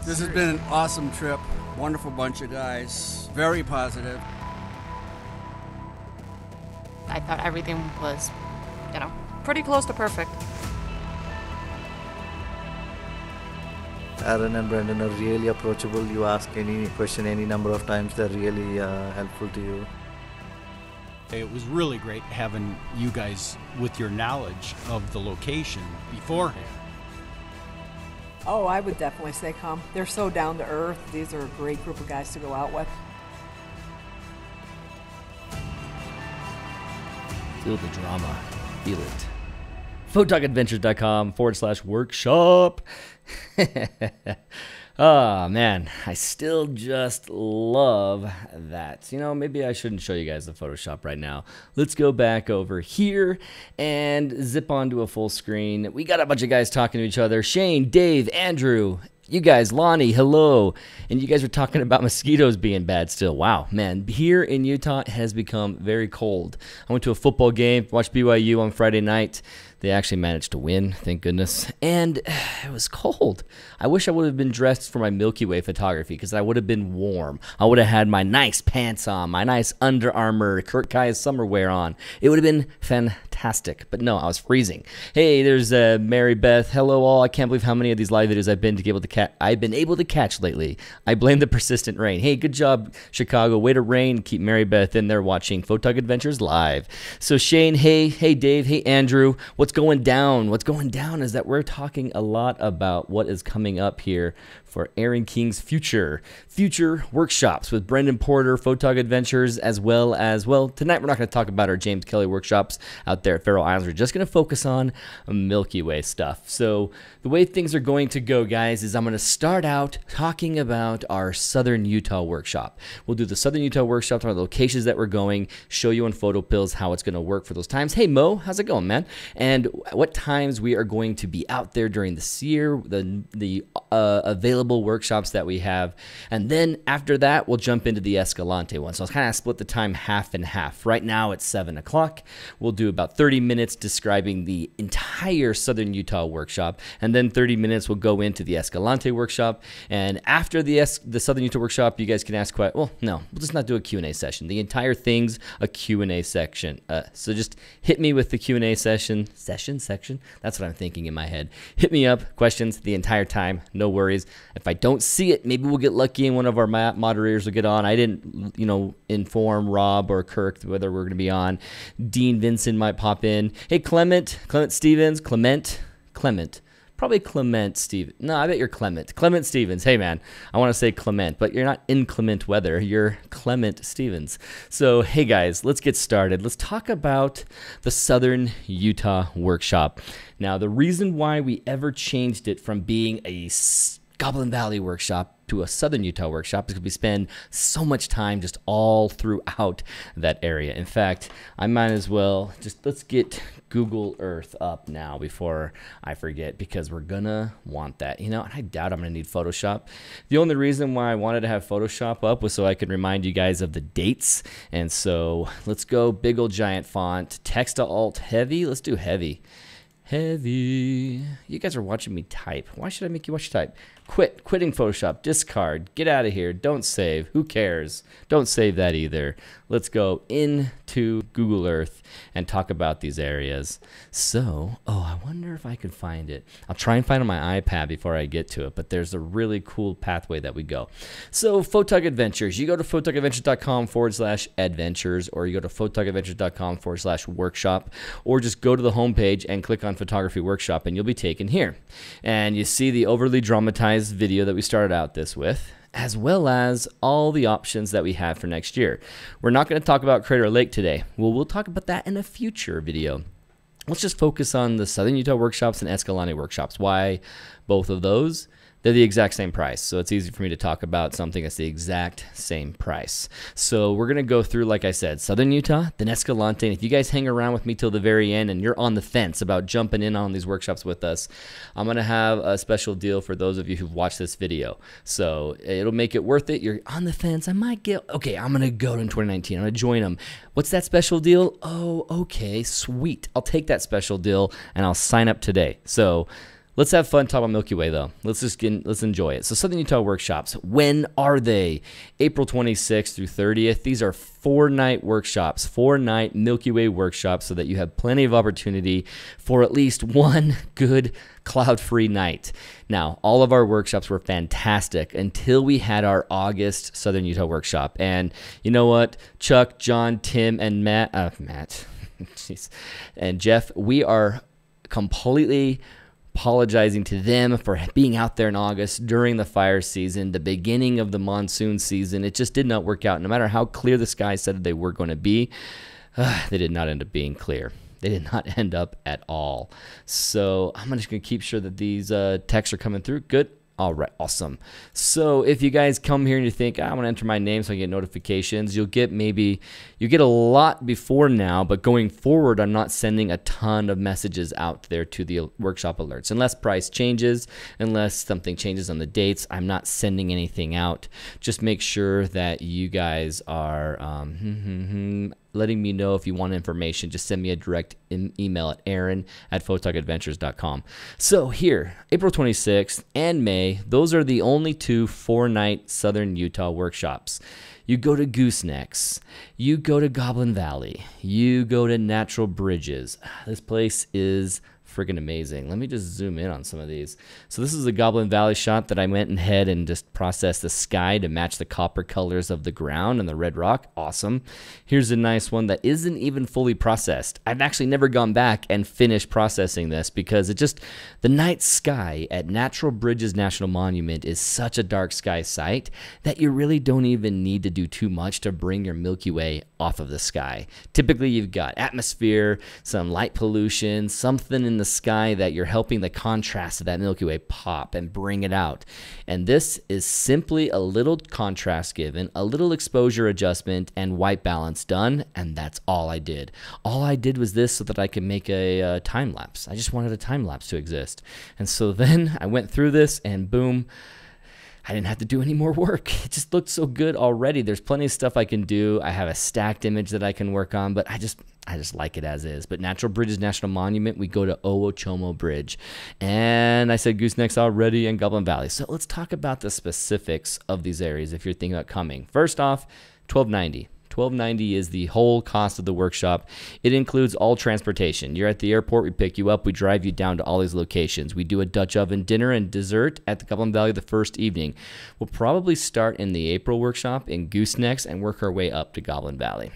This has been an awesome trip. Wonderful bunch of guys. Very positive. I thought everything was, pretty close to perfect. Aaron and Brendan are really approachable. You ask any question any number of times. They're really helpful to you. It was really great having you guys with your knowledge of the location beforehand. Oh, I would definitely say come. They're so down to earth. These are a great group of guys to go out with. Feel the drama. Feel it. Photogadventures.com/workshop. Oh man, I still just love that. Maybe I shouldn't show you guys the Photoshop right now. Let's go back over here and zip onto a full screen. We got a bunch of guys talking to each other. Shane, Dave, Andrew, you guys, Lonnie, hello. And you guys are talking about mosquitoes being bad still. Wow, man, here in Utah it has become very cold. I went to a football game, watched BYU on Friday night. They actually managed to win, thank goodness. And it was cold. I wish I would have been dressed for my Milky Way photography because I would have been warm. I would have had my nice pants on, my nice Under Armour, Kurt Kai's summer wear on. It would have been fantastic. But no, I was freezing. Hey, there's Mary Beth. Hello all. I can't believe how many of these live videos I've been able to catch lately. I blame the persistent rain. Hey, good job, Chicago. Way to rain. Keep Mary Beth in there watching Photog Adventures live. So Shane, hey Dave, hey Andrew. What's going down? What's going down is that we're talking a lot about what is coming up here for Aaron King's future workshops with Brendan Porter, Photog Adventures, as well, tonight we're not going to talk about our James Kelly workshops out there at Faroe Islands. We're just going to focus on Milky Way stuff. So the way things are going to go, guys, is I'm going to start out talking about our Southern Utah workshop. We'll do the Southern Utah workshop, our locations that we're going, show you on photo pills how it's going to work for those times. Hey Mo, how's it going, man? And what times we are going to be out there during this year, the available workshops that we have. And then after that, we'll jump into the Escalante one. So I'll kind of split the time half and half. Right now it's 7 o'clock. We'll do about 30 minutes describing the entire Southern Utah workshop. And then 30 minutes will go into the Escalante workshop. And after the Southern Utah workshop, you guys can ask questions. Well, no, we'll just not do a Q&A session. The entire thing's a Q&A section. So just hit me with the Q&A section. That's what I'm thinking in my head. Hit me up, questions the entire time. No worries. If I don't see it, maybe we'll get lucky and one of our moderators will get on. I didn't, inform Rob or Kirk whether we're going to be on. Dean Vincent might pop in. Hey, Clement Stevens, Clement. Probably Clement Stevens. No, I bet you're Clement. Clement Stevens. Hey, man, I want to say Clement, but you're not inclement weather. You're Clement Stevens. So, hey, guys, let's get started. Let's talk about the Southern Utah workshop. Now, the reason why we ever changed it from being a Goblin Valley workshop to a Southern Utah workshop is because we spend so much time just all throughout that area. In fact, I might as well let's get Google Earth up now before I forget, because we're gonna want that. I doubt I'm gonna need Photoshop. The only reason why I wanted to have Photoshop up was so I could remind you guys of the dates. And so let's go big old giant font, text to alt heavy. Let's do heavy. Heavy. You guys are watching me type. Why should I make you watch type? Quitting Photoshop. Discard. Get out of here. Don't save. Who cares? Don't save that either. Let's go into Google Earth and talk about these areas. So, I wonder if I can find it. I'll try and find it on my iPad before I get to it, but there's a really cool pathway that we go. So, Photog Adventures. You go to photogadventures.com/adventures, or you go to photogadventures.com/workshop, or just go to the homepage and click on Photography Workshop, and you'll be taken here. And you see the overly dramatized video that we started out this with, as well as all the options that we have for next year. We're not going to talk about Crater Lake today. We'll talk about that in a future video. Let's just focus on the Southern Utah workshops and Escalante workshops. Why both of those? They're the exact same price, so it's easy for me to talk about something that's the exact same price. So we're going to go through, like I said, Southern Utah, then Escalante. And if you guys hang around with me till the very end and you're on the fence about jumping in on these workshops with us, I'm going to have a special deal for those of you who've watched this video. So it'll make it worth it. You're on the fence. I might get, okay, I'm going to go in 2019. I'm going to join them. What's that special deal? Oh, okay, sweet. I'll take that special deal and I'll sign up today. So Let's have fun talking about Milky Way, though. Let's enjoy it. So Southern Utah Workshops, when are they? April 26th through 30th. These are 4-night workshops, 4-night Milky Way workshops, so that you have plenty of opportunity for at least one good cloud-free night. Now, all of our workshops were fantastic until we had our August Southern Utah Workshop. And you know what? Chuck, John, Tim, and Matt, jeez, and Jeff, we are completely apologizing to them for being out there in August during the fire season, the beginning of the monsoon season. It just did not work out. No matter how clear the sky said they were going to be, they did not end up being clear. They did not end up at all. So I'm just going to keep sure that these texts are coming through. Good. All right, awesome. So if you guys come here and you think, I want to enter my name so I get notifications, you get a lot before now, but going forward, I'm not sending a ton of messages out there to the workshop alerts. Unless price changes, unless something changes on the dates, I'm not sending anything out. Just make sure that you guys are letting me know if you want information. Just send me a direct email at aaron@photogadventures.com. So here, April 26th and May, those are the only 2 4-night Southern Utah workshops. You go to Goosenecks, you go to Goblin Valley, you go to Natural Bridges. This place is freaking amazing. Let me just zoom in on some of these. So this is a Goblin Valley shot that I went ahead and just processed the sky to match the copper colors of the ground and the red rock. Awesome. Here's a nice one that isn't even fully processed. I've actually never gone back and finished processing this because the night sky at Natural Bridges National Monument is such a dark sky site that you really don't even need to do too much to bring your Milky Way off of the sky. Typically you've got atmosphere, some light pollution, something in the sky that you're helping the contrast of that Milky Way pop and bring it out. And this is simply a little contrast given, a little exposure adjustment, and white balance done, and that's all I did. All I did was this so that I could make a time lapse. I just wanted a time lapse to exist. And so then I went through this and boom, I didn't have to do any more work. It just looked so good already. There's plenty of stuff I can do. I have a stacked image that I can work on, but I just like it as is. But Natural Bridges National Monument, we go to Owochomo Bridge. And I said Goosenecks already and Goblin Valley. So let's talk about the specifics of these areas if you're thinking about coming. First off, $12.90. $12.90 is the whole cost of the workshop. It includes all transportation. You're at the airport, we pick you up, we drive you down to all these locations. We do a Dutch oven dinner and dessert at the Goblin Valley the first evening. We'll probably start in the April workshop in Goosenecks and work our way up to Goblin Valley.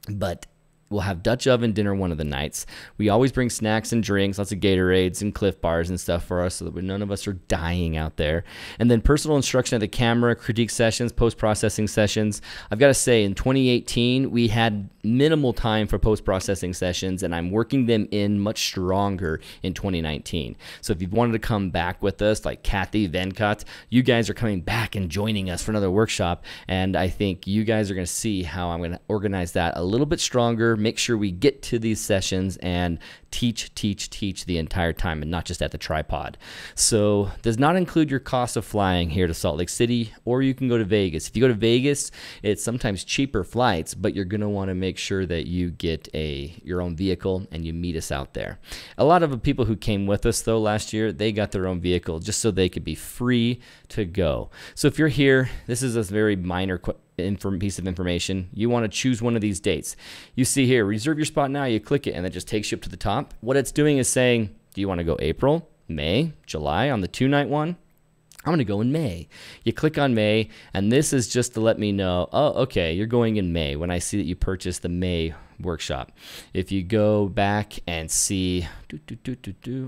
But we'll have Dutch oven dinner one of the nights. We always bring snacks and drinks, lots of Gatorades and Cliff Bars and stuff for us so that none of us are dying out there. And then personal instruction at the camera, critique sessions, post-processing sessions. I've got to say, in 2018, we had minimal time for post-processing sessions, and I'm working them in much stronger in 2019. So if you wanted to come back with us, like Kathy, Venkat, you guys are coming back and joining us for another workshop, and I think you guys are going to see how I'm going to organize that a little bit stronger, make sure we get to these sessions and teach the entire time and not just at the tripod. So does not include your cost of flying here to Salt Lake City, or you can go to Vegas. If you go to Vegas, it's sometimes cheaper flights, but you're going to want to make sure that you get your own vehicle and you meet us out there. A lot of the people who came with us though last year, they got their own vehicle just so they could be free to go. So if you're here, this is a very minor piece of information. You want to choose one of these dates. You see here, reserve your spot now, you click it and it just takes you up to the top. What it's doing is saying, do you want to go April, May, July on the 2-night one? I'm going to go in May. You click on May, and this is just to let me know, oh, okay, you're going in May when I see that you purchased the May workshop. If you go back and see,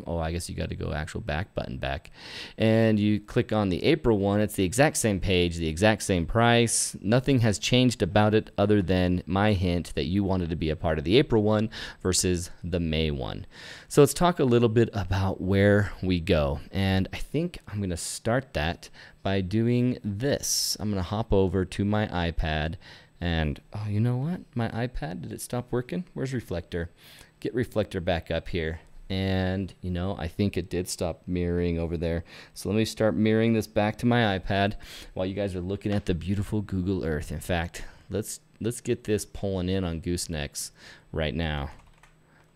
oh, I guess you got to go actual back button back, and you click on the April one, it's the exact same page, the exact same price. Nothing has changed about it other than my hint that you wanted to be a part of the April one versus the May one. So let's talk a little bit about where we go, and I think I'm going to start that by doing this. I'm going to hop over to my iPad. And, oh, you know what? My iPad, did it stop working? Where's Reflector? Get Reflector back up here. And, you know, I think it did stop mirroring over there. So let me start mirroring this back to my iPad while you guys are looking at the beautiful Google Earth. In fact, let's get this pulling in on Goosenecks right now.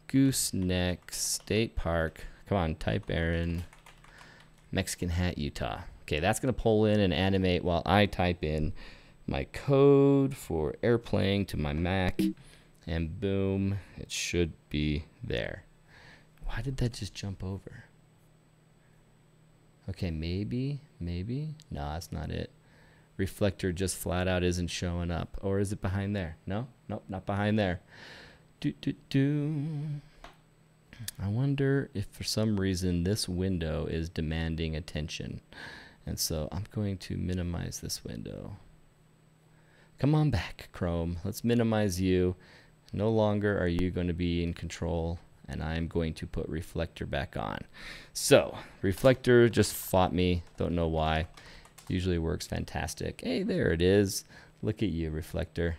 Goosenecks State Park. Come on, type Aaron Mexican Hat, Utah. Okay, that's going to pull in and animate while I type in my code for airplaying to my Mac, and boom, it should be there. Why did that just jump over? Okay, maybe. No, that's not it. Reflector just flat out isn't showing up. Or is it behind there? No, nope, not behind there. I wonder if for some reason this window is demanding attention. And so I'm going to minimize this window. Come on back, Chrome. Let's minimize you. No longer are you going to be in control, and I'm going to put reflector back on. So reflector just fought me. Don't know why. Usually works fantastic. Hey, there it is. Look at you, reflector.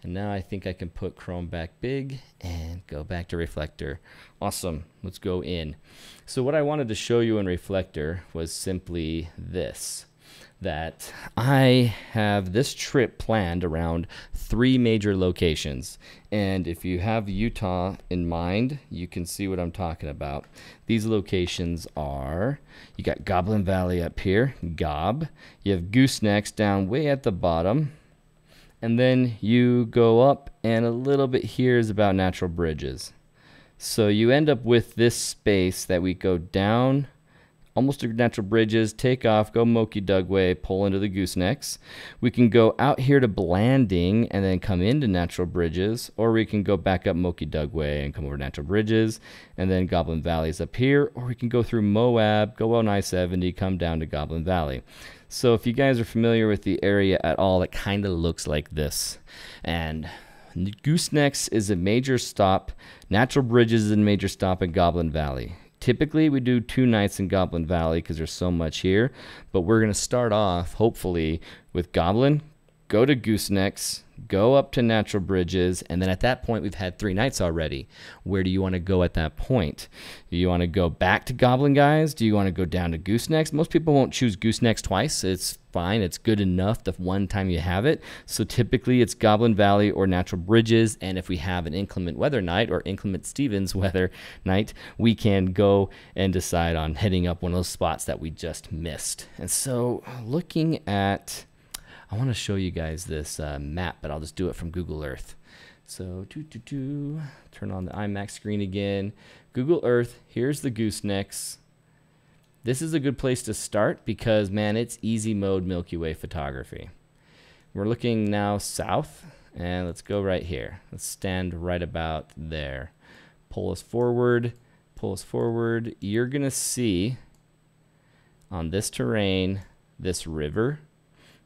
And now I think I can put Chrome back big and go back to reflector. Awesome. Let's go in. So what I wanted to show you in reflector was simply this, that I have this trip planned around 3 major locations. And if you have Utah in mind, you can see what I'm talking about. These locations are, you got Goblin Valley up here, Gob. You have Goosenecks down way at the bottom. And then you go up, and a little bit here is about natural bridges. So you end up with this space that we go down almost to natural bridges, take off, go Moki Dugway, pull into the Goosenecks. We can go out here to Blanding and then come into natural bridges, or we can go back up Moki Dugway and come over natural bridges, and then Goblin Valley's up here, or we can go through Moab, go on I-70, come down to Goblin Valley. So if you guys are familiar with the area at all, it kind of looks like this. And Goosenecks is a major stop. Natural Bridges is a major stop in Goblin Valley. Typically, we do 2 nights in Goblin Valley because there's so much here. But we're going to start off, hopefully, with Goblin, go to Goosenecks, go up to Natural Bridges, and then at that point, we've had 3 nights already. Where do you want to go at that point? Do you want to go back to Goblin, guys? Do you want to go down to Goosenecks? Most people won't choose Goosenecks twice. It's fine. It's good enough the one time you have it. So typically, it's Goblin Valley or Natural Bridges, and if we have an inclement weather night or inclement Stevens weather night, we can go and decide on heading up one of those spots that we just missed. And so looking at, I want to show you guys this map, but I'll just do it from Google Earth. So turn on the iMac screen again. Google Earth, here's the Goosenecks. This is a good place to start because, man, it's easy mode Milky Way photography. We're looking now south, and let's go right here. Let's stand right about there. Pull us forward, pull us forward. You're going to see on this terrain, this river,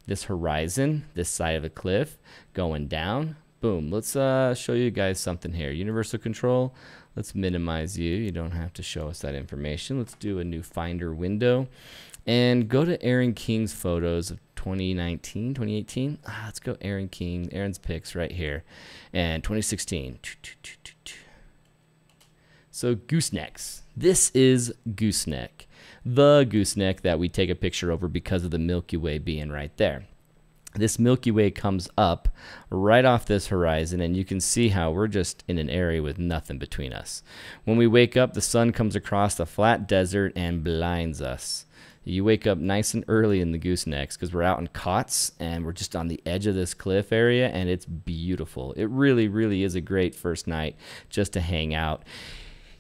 this horizon, this side of a cliff, going down. Boom. Let's show you guys something here. Universal control. Let's minimize you. You don't have to show us that information. Let's do a new Finder window and go to Aaron King's photos of 2019, 2018. Let's go Aaron King, Aaron's pics right here. And 2016. So Goosenecks. This is Gooseneck. The gooseneck that we take a picture over because of the Milky Way being right there. This Milky Way comes up right off this horizon, and you can see how we're just in an area with nothing between us. When we wake up, the sun comes across the flat desert and blinds us. You wake up nice and early in the Goosenecks because we're out in cots and we're just on the edge of this cliff area, and it's beautiful. It really, really is a great first night just to hang out.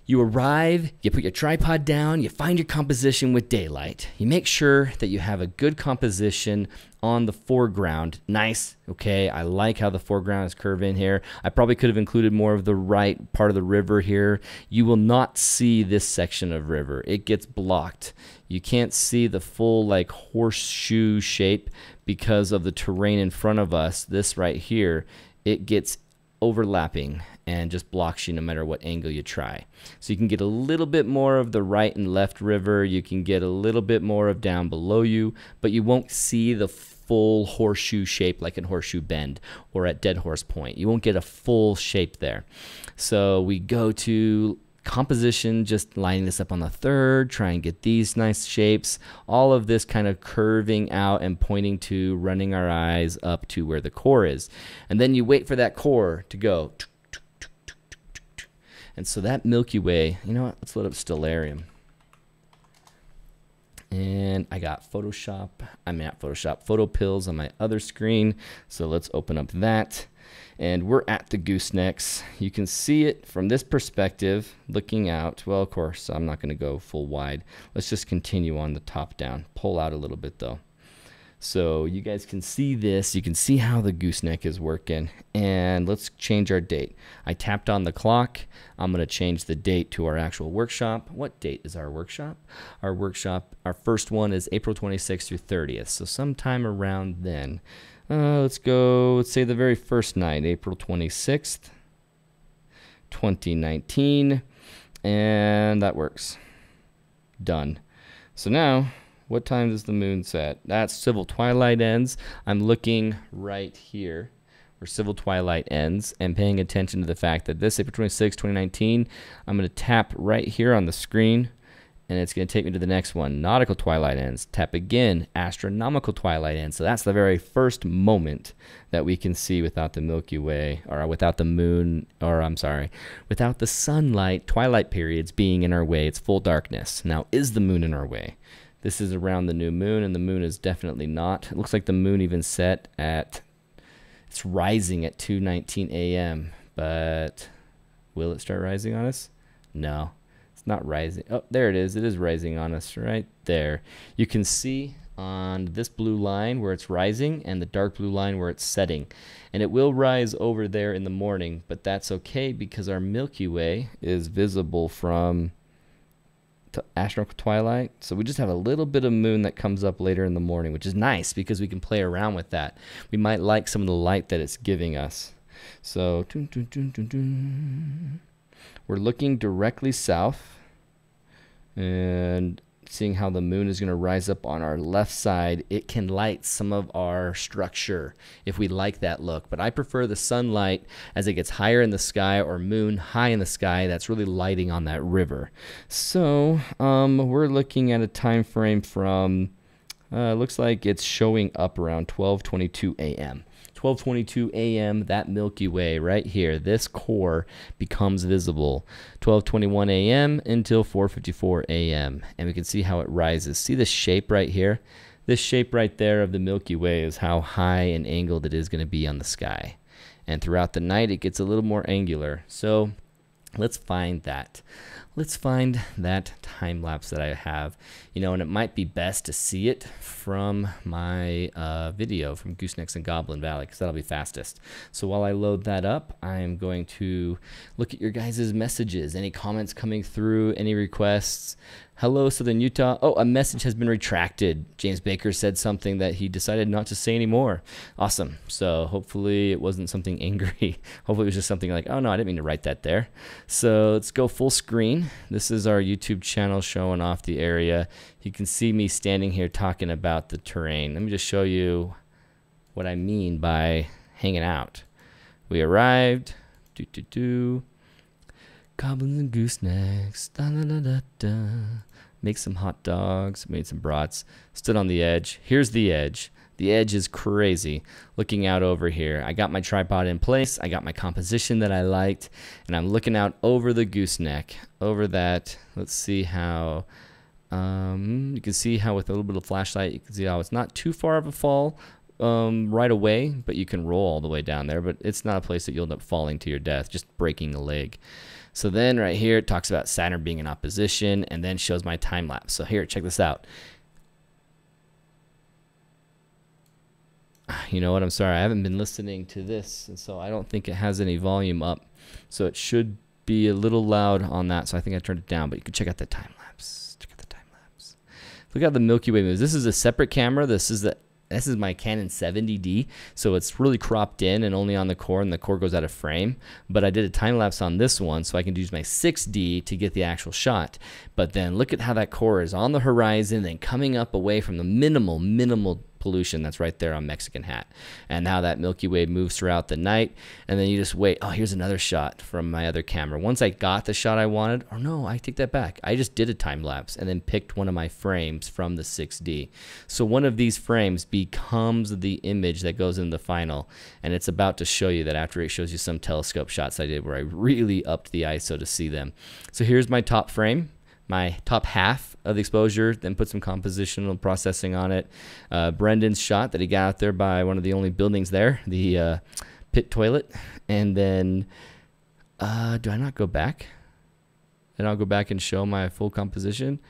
You arrive, you put your tripod down, you find your composition with daylight. You make sure that you have a good composition on the foreground. Nice, okay, I like how the foreground is curved in here. I probably could have included more of the right part of the river here. You will not see this section of river. It gets blocked. You can't see the full like horseshoe shape because of the terrain in front of us. This right here, it gets overlapping and just blocks you no matter what angle you try. So you can get a little bit more of the right and left river, you can get a little bit more of down below you, but you won't see the full horseshoe shape like in Horseshoe Bend or at Dead Horse Point. You won't get a full shape there. So we go to composition, just lining this up on the third, try and get these nice shapes, all of this kind of curving out and pointing to running our eyes up to where the core is. And then you wait for that core to go. And so that Milky Way, you know what, let's load up Stellarium. And I got Photo Pills on my other screen. So let's open up that. And we're at the goosenecks. You can see it from this perspective, looking out. Well, of course, I'm not going to go full wide. Let's just continue on the top down. Pull out a little bit, though. So you guys can see this. You can see how the gooseneck is working. And let's change our date. I tapped on the clock. I'm going to change the date to our actual workshop. What date is our workshop? Our first one is April 26th through 30th. So sometime around then. Let's say the very first night, April 26th, 2019. And that works. Done. So now, what time does the moon set? That's civil twilight ends. I'm looking right here where civil twilight ends and paying attention to the fact that this April 26, 2019, I'm going to tap right here on the screen and it's going to take me to the next one. Nautical twilight ends. Tap again. Astronomical twilight ends. So that's the very first moment that we can see without the Milky Way, or without the moon, or I'm sorry, without the sunlight, twilight periods being in our way. It's full darkness. Now, is the moon in our way? This is around the new moon, and the moon is definitely not. It looks like the moon even set at, it's rising at 2:19 a.m., but will it start rising on us? No, it's not rising. Oh, there it is. It is rising on us right there. You can see on this blue line where it's rising and the dark blue line where it's setting. And it will rise over there in the morning, but that's okay because our Milky Way is visible from astronomical twilight, so we just have a little bit of moon that comes up later in the morning, which is nice because we can play around with that. We might like some of the light that it's giving us. So we're looking directly south and seeing how the moon is going to rise up on our left side. It can light some of our structure if we like that look, but I prefer the sunlight as it gets higher in the sky, or moon high in the sky that's really lighting on that river. So we're looking at a time frame from looks like it's showing up around 12:22 a.m. 12:22 a.m. that Milky Way right here, this core becomes visible. 12:21 a.m. until 4:54 a.m. and we can see how it rises. See the shape right here? This shape right there of the Milky Way is how high and angled it is going to be on the sky. And throughout the night it gets a little more angular. So let's find that. Let's find that time lapse that I have, and it might be best to see it from my video from Goosenecks and Goblin Valley, because that'll be fastest. So while I load that up, I'm going to look at your guys' messages, any comments coming through, any requests. Hello, Southern Utah. Oh, a message has been retracted. James Baker said something that he decided not to say anymore. Awesome. So hopefully it wasn't something angry. Hopefully it was just something like, oh no, I didn't mean to write that there. So let's go full screen. This is our YouTube channel showing off the area. You can see me standing here talking about the terrain. Let me just show you what I mean by hanging out. We arrived. Goblins and goosenecks, da da da da da. Make some hot dogs, made some brats, stood on the edge. Here's the edge. The edge is crazy. Looking out over here, I got my tripod in place. I got my composition that I liked, and I'm looking out over the gooseneck. Over that, let's see how. You can see how with a little bit of flashlight, you can see how it's not too far of a fall right away, but you can roll all the way down there. But it's not a place that you'll end up falling to your death, just breaking a leg. So then right here it talks about Saturn being in opposition and then shows my time lapse. So here, check this out. You know what? I'm sorry. I haven't been listening to this, and so I don't think it has any volume up. So it should be a little loud on that. So I think I turned it down, but you can check out the time lapse. Check out the time lapse. Look how the Milky Way moves. This is a separate camera. This is my Canon 70D, so it's really cropped in and only on the core, and the core goes out of frame. But I did a time lapse on this one, so I can use my 6D to get the actual shot. But then look at how that core is on the horizon, then coming up away from the minimal pollution that's right there on Mexican Hat. And now that Milky Way moves throughout the night, and then you just wait. Oh, here's another shot from my other camera. Once I got the shot I wanted, or no, I take that back. I just did a time lapse and then picked one of my frames from the 6D. So one of these frames becomes the image that goes in the final, and it's about to show you that after it shows you some telescope shots I did where I really upped the ISO to see them. So here's my top frame. my top half of the exposure, then put some compositional processing on it. Brendan's shot that he got out there by one of the only buildings there, the pit toilet. And then, do I not go back? And I'll go back and show my full composition.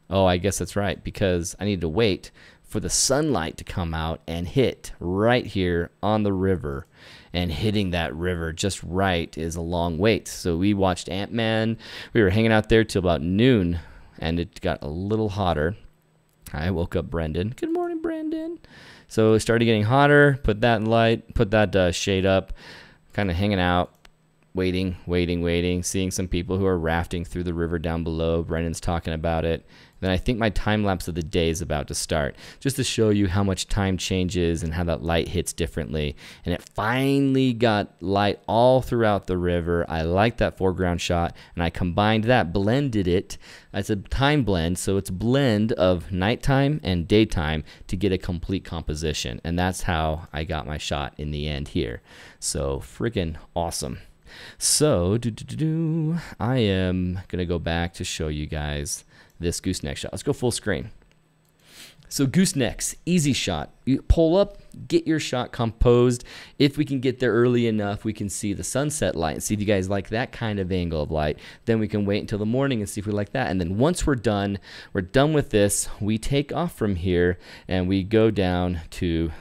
Oh, I guess that's right, because I need to wait for the sunlight to come out and hit right here on the river. And hitting that river just right is a long wait. So we watched Ant-Man. We were hanging out there till about noon, and it got a little hotter. I woke up Brendan. Good morning, Brendan. So it started getting hotter. Put that light, put that shade up, kind of hanging out, waiting, seeing some people who are rafting through the river down below. Brendan's talking about it. Then I think my time lapse of the day is about to start, just to show you how much time changes and how that light hits differently. And it finally got light all throughout the river. I like that foreground shot, and I combined that, blended it. It's a time blend, so it's a blend of nighttime and daytime to get a complete composition. And that's how I got my shot in the end here. So freaking awesome. So I am gonna go back to show you guys this gooseneck shot. Let's go full screen. So goosenecks, easy shot. You pull up, get your shot composed. If we can get there early enough, we can see the sunset light and see if you guys like that kind of angle of light. Then we can wait until the morning and see if we like that. And then once we're done with this, we take off from here and we go down to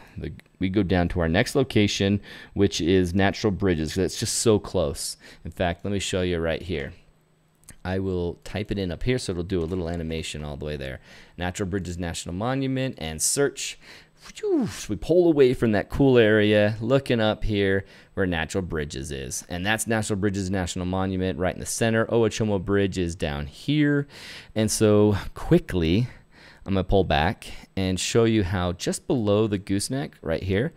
our next location, which is Natural Bridges, because it's just so close. In fact, let me show you right here. I will type it in up here so it'll do a little animation all the way there. Natural Bridges National Monument and search. We pull away from that cool area, looking up here where Natural Bridges is. And that's Natural Bridges National Monument right in the center. Owachomo Bridge is down here. And so quickly, I'm going to pull back and show you how just below the gooseneck right here,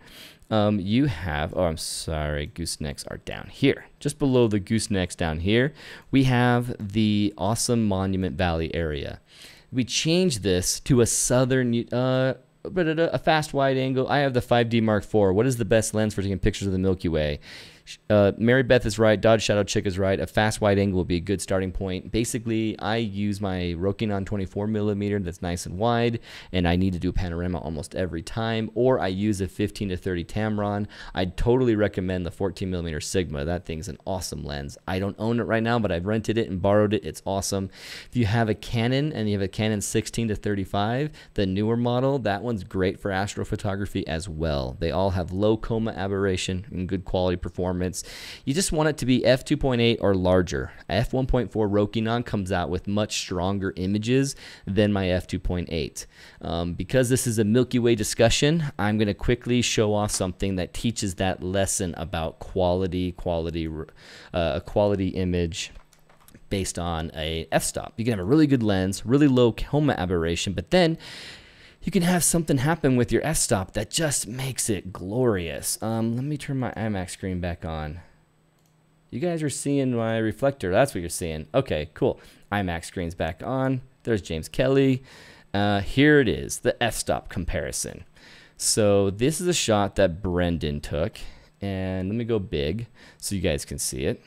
you have, oh, I'm sorry, goosenecks are down here. Just below the goosenecks down here, we have the awesome Monument Valley area. We changed this to a southern, a fast wide angle. I have the 5D Mark IV. What is the best lens for taking pictures of the Milky Way? Mary Beth is right. Dodge Shadow Chick is right. A fast wide angle will be a good starting point. Basically, I use my Rokinon 24mm that's nice and wide, and I need to do a panorama almost every time, or I use a 15 to 30 Tamron. I'd totally recommend the 14mm Sigma. That thing's an awesome lens. I don't own it right now, but I've rented it and borrowed it. It's awesome. If you have a Canon and you have a Canon 16 to 35, the newer model, that one's great for astrophotography as well. They all have low coma aberration and good quality performance. You just want it to be f2.8 or larger. f1.4 Rokinon comes out with much stronger images than my f2.8. Because this is a Milky Way discussion, I'm going to quickly show off something that teaches that lesson about quality image based on a f-stop. You can have a really good lens, really low coma aberration, but then you can have something happen with your f-stop that just makes it glorious. Let me turn my IMAX screen back on. You guys are seeing my reflector. That's what you're seeing. Okay, cool. IMAX screen's back on. There's James Kelly. Here it is, the f-stop comparison. So this is a shot that Brendan took. And let me go big so you guys can see it.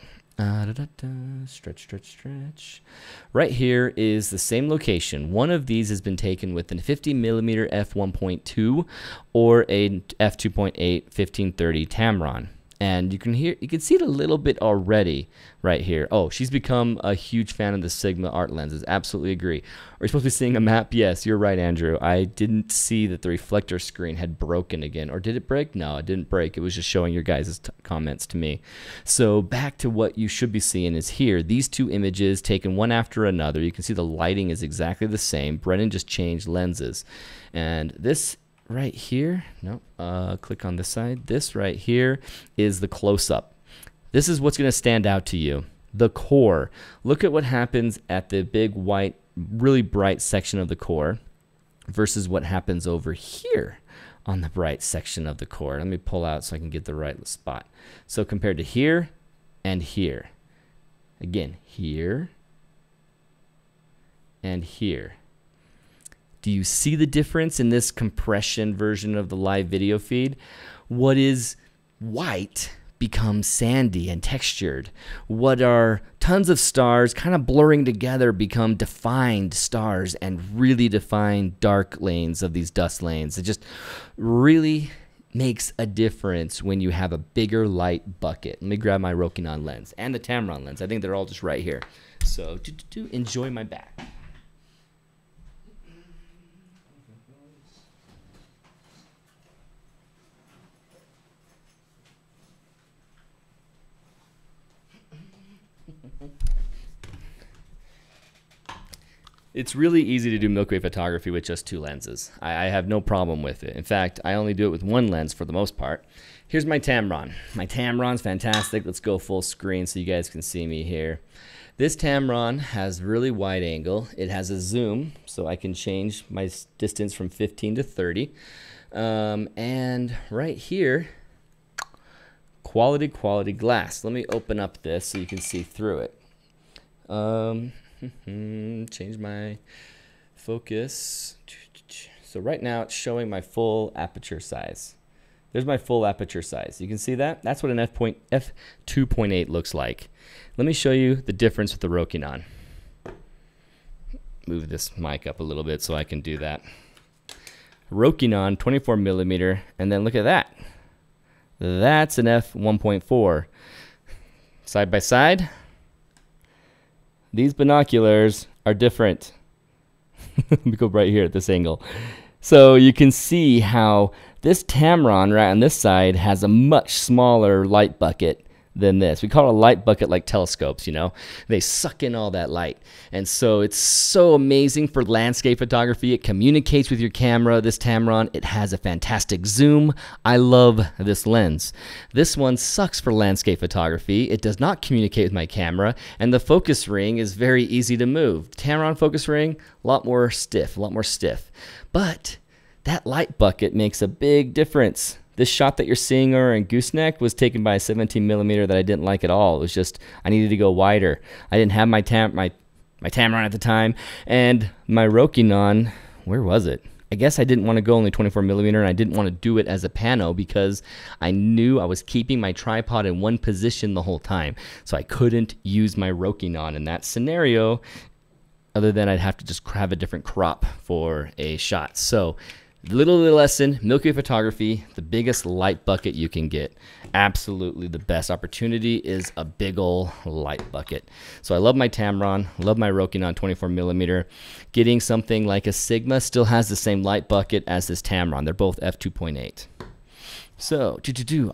Stretch. Right here is the same location. One of these has been taken with a 50mm f1.2 or a f2.8 1530 Tamron. And you can see it a little bit already right here. Oh, she's become a huge fan of the Sigma art lenses. Absolutely agree. Are we supposed to be seeing a map? Yes, you're right, Andrew. I didn't see that the reflector screen had broken again. Or did it break? No, it didn't break. It was just showing your guys' comments to me. So back to what you should be seeing is here. These two images taken one after another. You can see the lighting is exactly the same. Brennan just changed lenses. And this right here, click on this side. This right here is the close-up. This is what's going to stand out to you. The core. Look at what happens at the big white, really bright section of the core versus what happens over here on the bright section of the core. Let me pull out so I can get the right spot. So compared to here and here. Again, here and here. Do you see the difference in this compression version of the live video feed? What is white become sandy and textured. What are tons of stars kind of blurring together become defined stars and really defined dark lanes of these dust lanes. It just really makes a difference when you have a bigger light bucket. Let me grab my Rokinon lens and the Tamron lens. I think they're all just right here. So enjoy my back. It's really easy to do Milky Way photography with just 2 lenses. I have no problem with it. In fact, I only do it with 1 lens for the most part. Here's my Tamron. My Tamron's fantastic. Let's go full screen so you guys can see me here. This Tamron has really wide angle. It has a zoom, so I can change my distance from 15 to 30. And right here, quality glass. Let me open up this so you can see through it. Change my focus. So right now it's showing my full aperture size. There's my full aperture size. You can see that? That's what an f2.8 looks like. Let me show you the difference with the Rokinon. Move this mic up a little bit so I can do that. Rokinon 24 millimeter, and then look at that. That's an f1.4. Side by side. These binoculars are different. Let me go right here at this angle. So you can see how this Tamron right on this side has a much smaller light bucket than this. We call it a light bucket like telescopes, you know. They suck in all that light. And so it's so amazing for landscape photography. It communicates with your camera. This Tamron, it has a fantastic zoom. I love this lens. This one sucks for landscape photography. It does not communicate with my camera, and the focus ring is very easy to move. Tamron focus ring, a lot more stiff. But that light bucket makes a big difference. This shot that you're seeing her in gooseneck was taken by a 17 millimeter that I didn't like at all. It was just, I needed to go wider. I didn't have my Tamron at the time, and my Rokinon, where was it? I guess I didn't want to go only 24 millimeter, and I didn't want to do it as a pano because I knew I was keeping my tripod in one position the whole time. So I couldn't use my Rokinon in that scenario, other than I'd have to just have a different crop for a shot. So little lesson, Milky Way photography, the biggest light bucket you can get. Absolutely the best opportunity is a big ol' light bucket. So I love my Tamron, love my Rokinon 24 millimeter. Getting something like a Sigma still has the same light bucket as this Tamron. They're both f2.8. So,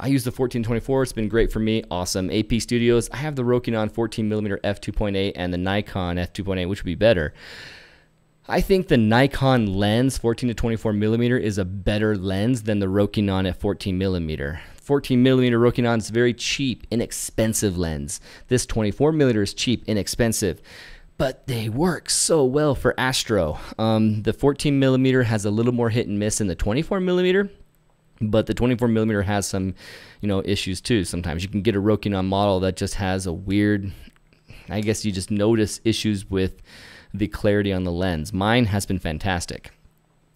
I use the 14-24. It's been great for me. Awesome. AP Studios, I have the Rokinon 14 millimeter f2.8 and the Nikon f2.8, which would be better. I think the Nikon lens 14 to 24 millimeter is a better lens than the Rokinon at 14 millimeter. 14 millimeter Rokinon is very cheap, inexpensive lens. This 24 millimeter is cheap, inexpensive, but they work so well for astro. The 14 millimeter has a little more hit and miss than the 24 millimeter, but the 24 millimeter has some, issues too. Sometimes you can get a Rokinon model that just has a weird, I guess you just notice issues with the clarity on the lens. Mine has been fantastic.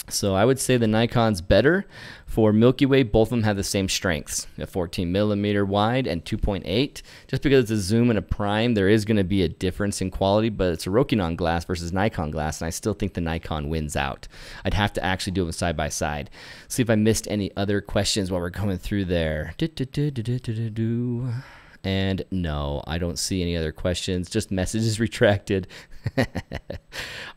So I would say the Nikon's better. For Milky Way, both of them have the same strengths, a 14 millimeter wide and 2.8. Just because it's a zoom and a prime, there is going to be a difference in quality, but it's a Rokinon glass versus Nikon glass, and I still think the Nikon wins out. I'd have to actually do them side by side. See if I missed any other questions while we're going through there. And no, I don't see any other questions, just messages retracted.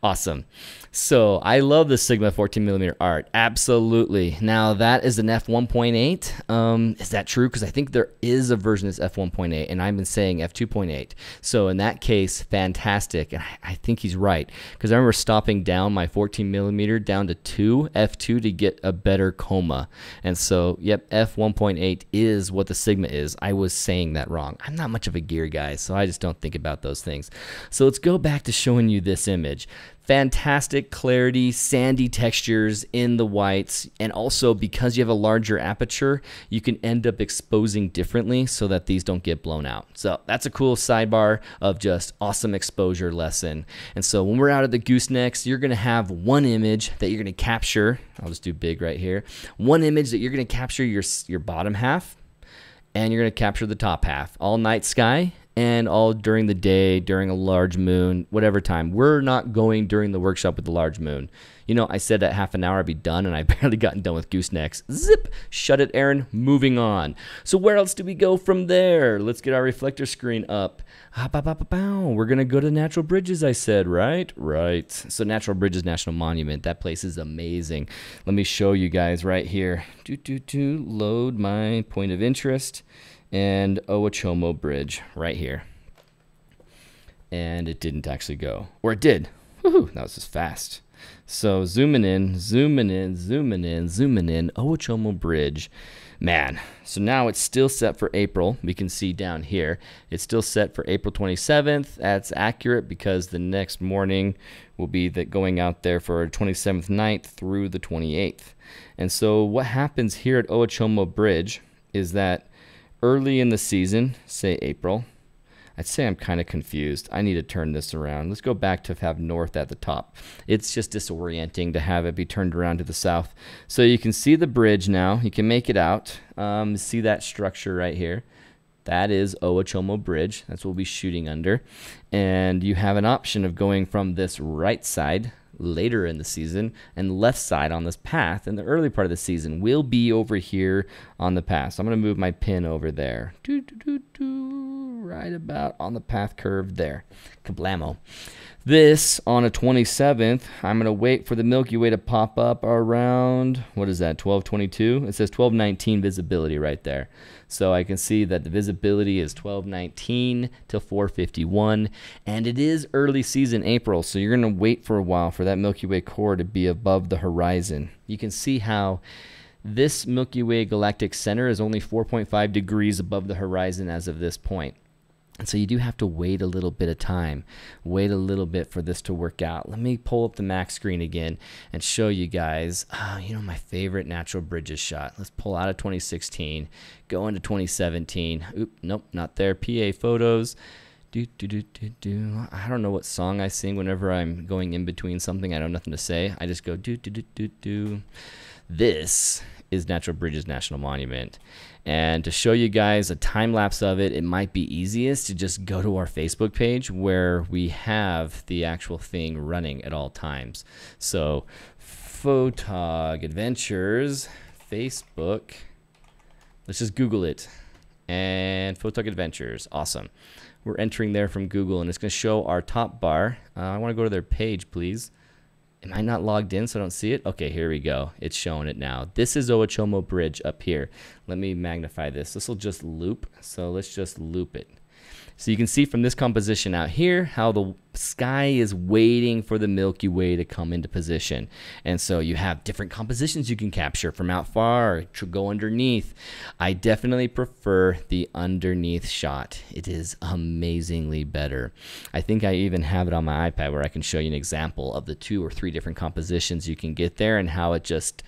Awesome. So I love the Sigma 14 millimeter art. Absolutely. Now that is an f1.8. Is that true? Because I think there is a version that's f1.8, and I've been saying f2.8. So in that case, fantastic. And I think he's right, because I remember stopping down my 14 millimeter down to f2 to get a better coma. And so, yep, f1.8 is what the Sigma is. I was saying that wrong. I'm not much of a gear guy, so I just don't think about those things. So let's go back to showing you this image. Fantastic clarity, sandy textures in the whites, and also because you have a larger aperture, you can end up exposing differently so that these don't get blown out. So that's a cool sidebar of just awesome exposure lesson. And so when we're out at the goosenecks, you're going to have one image that you're going to capture. I'll just do big right here. One image that you're going to capture your bottom half, and you're going to capture the top half. All night sky and all during the day, during a large moon, whatever time. We're not going during the workshop with the large moon. You know, I said at half an hour I'd be done, and I barely gotten done with goosenecks. Zip! Shut it, Aaron. Moving on. So where else do we go from there? Let's get our reflector screen up. We're going to go to Natural Bridges, I said, right? Right. So Natural Bridges National Monument. That place is amazing. Let me show you guys right here. Load my point of interest. And Owachomo Bridge right here. And it didn't actually go. Or it did. Woohoo, that was just fast. So zooming in, Owachomo Bridge. Man, so now it's still set for April. We can see down here. It's still set for April 27th. That's accurate because the next morning will be going out there for 27th night through the 28th. And so what happens here at Owachomo Bridge is that early in the season, say April, I'd say I'm kind of confused. I need to turn this around. Let's go back to have north at the top. It's just disorienting to have it be turned around to the south. So you can see the bridge now. You can make it out. See that structure right here. That is Owachomo Bridge. That's what we'll be shooting under. And you have an option of going from this right side later in the season and left side on this path in the early part of the season will be over here on the path. So I'm going to move my pin over there. Right about on the path curve there. Kablamo. This on a 27th, I'm going to wait for the Milky Way to pop up around, what is that, 1222? It says 1219 visibility right there. So I can see that the visibility is 1219 to 451, and it is early season April, so you're going to wait for a while for that Milky Way core to be above the horizon. You can see how this Milky Way galactic center is only 4.5 degrees above the horizon as of this point. And so you do have to wait a little bit of time, wait a little bit for this to work out. Let me pull up the Mac screen again and show you guys, you know, my favorite Natural Bridges shot. Let's pull out of 2016, go into 2017. Oop, nope, not there. PA photos. I don't know what song I sing whenever I'm going in between something. I don't have nothing to say. I just go do. This is Natural Bridges National Monument. And to show you guys a time lapse of it, it might be easiest to just go to our Facebook page where we have the actual thing running at all times. So Photog Adventures, Facebook. Let's just Google it. And Photog Adventures, awesome. We're entering there from Google, and it's going to show our top bar. I want to go to their page, please. Am I not logged in so I don't see it? Okay, here we go. It's showing it now. This is Owachomo Bridge up here. Let me magnify this. This will just loop, so let's just loop it. So you can see from this composition out here how the sky is waiting for the Milky Way to come into position. And so you have different compositions you can capture from out far to go underneath. I definitely prefer the underneath shot. It is amazingly better. I think I even have it on my iPad where I can show you an example of the 2 or 3 different compositions you can get there and how it just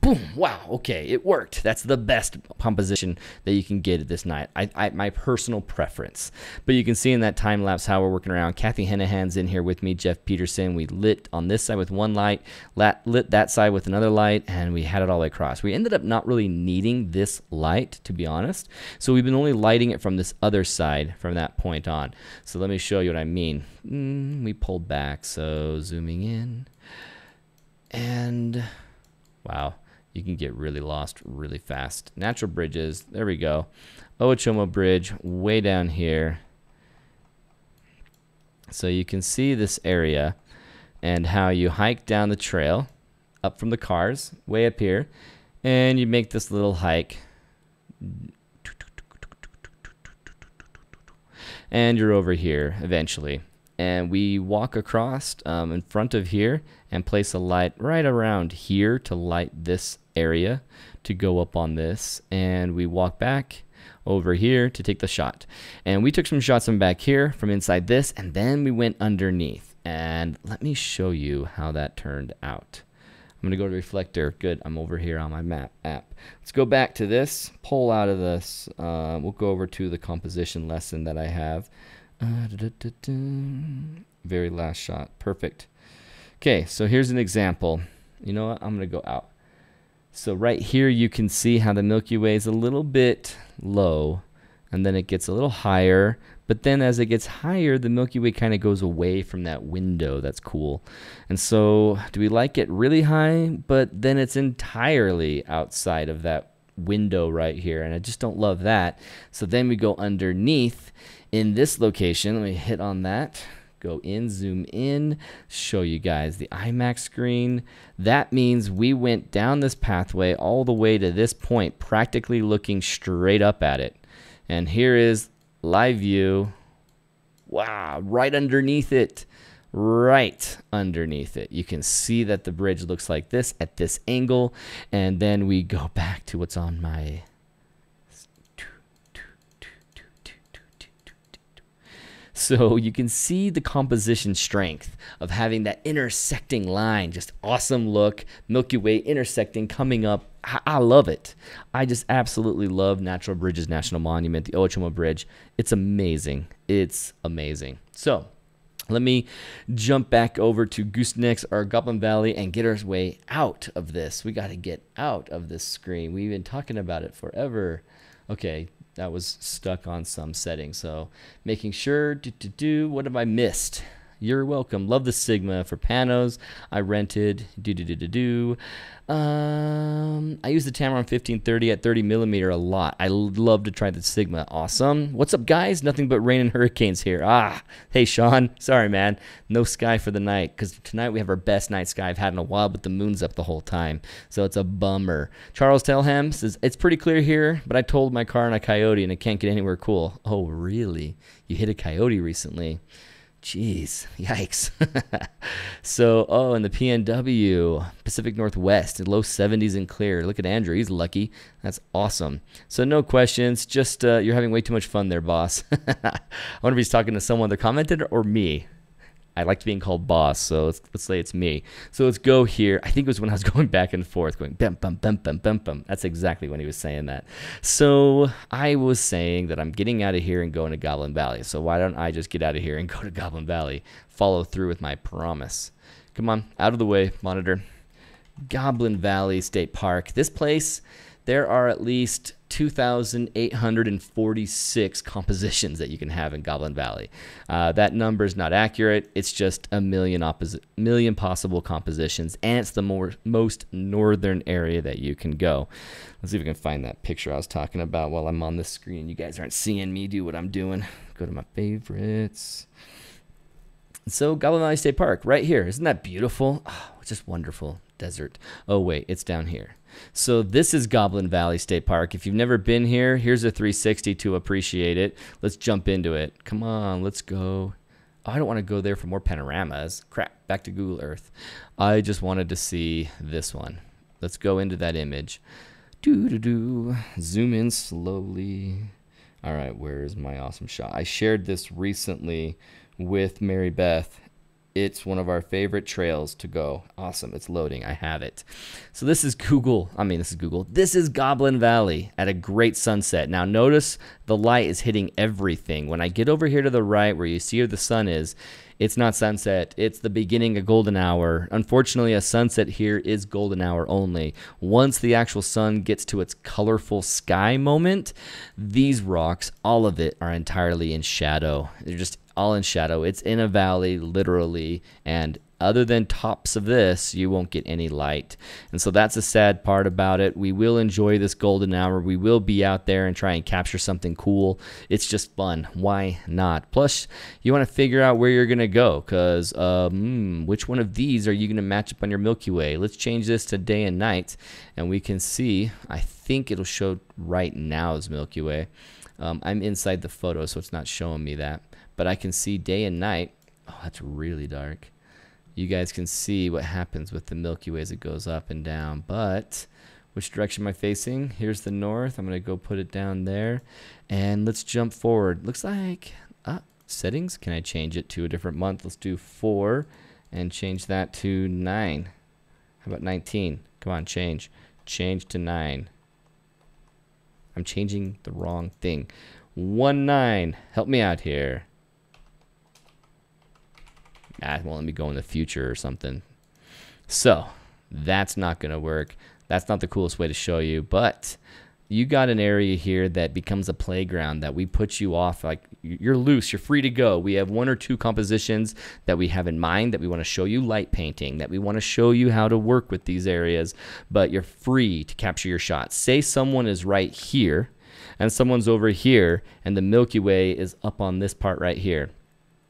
boom, wow, okay, it worked. That's the best composition that you can get at this night. My personal preference. But you can see in that time lapse how we're working around. Kathy Hennehan's in here with me, Jeff Peterson. We lit on this side with one light, lit that side with another light, and we had it all the way across. We ended up not really needing this light, to be honest. So we've been only lighting it from this other side from that point on. So let me show you what I mean. We pulled back, so zooming in. And wow. You can get really lost really fast. Natural Bridges, there we go. Owachomo Bridge, way down here. So you can see this area and how you hike down the trail up from the cars, way up here, and you make this little hike. And you're over here eventually. And we walk across in front of here and place a light right around here to light this area to go up on this. And we walk back over here to take the shot. And we took some shots from back here from inside this, and then we went underneath. And let me show you how that turned out. I'm going to go to reflector. Good, I'm over here on my map app. Let's go back to this, pull out of this. We'll go over to the composition lesson that I have. Very last shot. Perfect. Okay, so here's an example. You know what? I'm going to go out. So right here you can see how the Milky Way is a little bit low and then it gets a little higher. But then as it gets higher, the Milky Way kind of goes away from that window. That's cool. And so do we like it really high? But then it's entirely outside of that window right here, and I just don't love that. So then we go underneath in this location. Let me hit on that. Go in, zoom in, show you guys the IMAX screen. That means we went down this pathway all the way to this point, practically looking straight up at it. And here is live view. Wow, right underneath it. Right underneath it. You can see that the bridge looks like this at this angle. And then we go back to what's on my... So you can see the composition strength of having that intersecting line. Just awesome look. Milky Way intersecting, coming up. I love it. I just absolutely love Natural Bridges National Monument, the Ochomo Bridge. It's amazing. It's amazing. So let me jump back over to Goosenecks or Goblin Valley and get our way out of this. We got to get out of this screen. We've been talking about it forever. Okay, that was stuck on some setting. So making sure, what have I missed? You're welcome. Love the Sigma for panos. I rented. I use the Tamron 1530 at 30 millimeter a lot. I love to try the Sigma. Awesome. What's up, guys? Nothing but rain and hurricanes here. Hey, Sean. Sorry, man. No sky for the night, because tonight we have our best night sky I've had in a while, but the moon's up the whole time, so it's a bummer. Charles Telham says, it's pretty clear here, but I told my car on a coyote and it can't get anywhere cool. Oh, really? You hit a coyote recently? Jeez, yikes. So, and the PNW, Pacific Northwest, low 70s and clear. Look at Andrew, he's lucky. That's awesome. So no questions, just you're having way too much fun there, boss. I wonder if he's talking to someone that commented or me. I liked being called boss, so let's say it's me. So let's go here. I think it was when I was going back and forth, going bum, bum, bum, bum, bum, bum. That's exactly when he was saying that. So I was saying that I'm getting out of here and going to Goblin Valley. So why don't I just get out of here and go to Goblin Valley? Follow through with my promise. Come on, out of the way, monitor. Goblin Valley State Park. This place, there are at least 2,846 compositions that you can have in Goblin Valley. That number is not accurate. It's just a million possible compositions, and it's the most northern area that you can go. Let's see if we can find that picture I was talking about while I'm on the screen. You guys aren't seeing me do what I'm doing. Go to my favorites. So Goblin Valley State Park, right here. Isn't that beautiful? Oh, it's just wonderful. Desert. Oh, wait, it's down here. So this is Goblin Valley State Park. If you've never been here, here's a 360 to appreciate it. Let's jump into it. Come on, let's go. Oh, I don't want to go there for more panoramas. Crap, back to Google Earth. I just wanted to see this one. Let's go into that image. Zoom in slowly. All right, where's my awesome shot? I shared this recently with Mary Beth. It's one of our favorite trails to go. Awesome. It's loading. I have it. So this is Google. This is Goblin Valley at a great sunset. Now notice the light is hitting everything. When I get over here to the right where you see where the sun is, it's not sunset. It's the beginning of golden hour. Unfortunately, a sunset here is golden hour only. Once the actual sun gets to its colorful sky moment, these rocks, all of it, are entirely in shadow. They're just all in shadow. It's in a valley, literally, and other than tops of this, you won't get any light. And so that's the sad part about it. We will enjoy this golden hour. We will be out there and try and capture something cool. It's just fun. Why not? Plus, you want to figure out where you're going to go, because which one of these are you going to match up on your Milky Way? Let's change this to day and night, and we can see, I think it'll show right now as Milky Way. I'm inside the photo, so it's not showing me that. But I can see day and night. Oh, that's really dark. You guys can see what happens with the Milky Way as it goes up and down. But which direction am I facing? Here's the north. I'm going to go put it down there. And let's jump forward. Looks like settings. Can I change it to a different month? Let's do 4 and change that to 9. How about 19? Come on, change. Change to 9. I'm changing the wrong thing. 19. Help me out here. It won't let me go in the future or something. So that's not going to work. That's not the coolest way to show you, but you got an area here that becomes a playground that we put you off. Like, you're loose, you're free to go. We have 1 or 2 compositions that we have in mind, that we want to show you light painting, that we want to show you how to work with these areas, but you're free to capture your shots. Say someone is right here and someone's over here and the Milky Way is up on this part right here.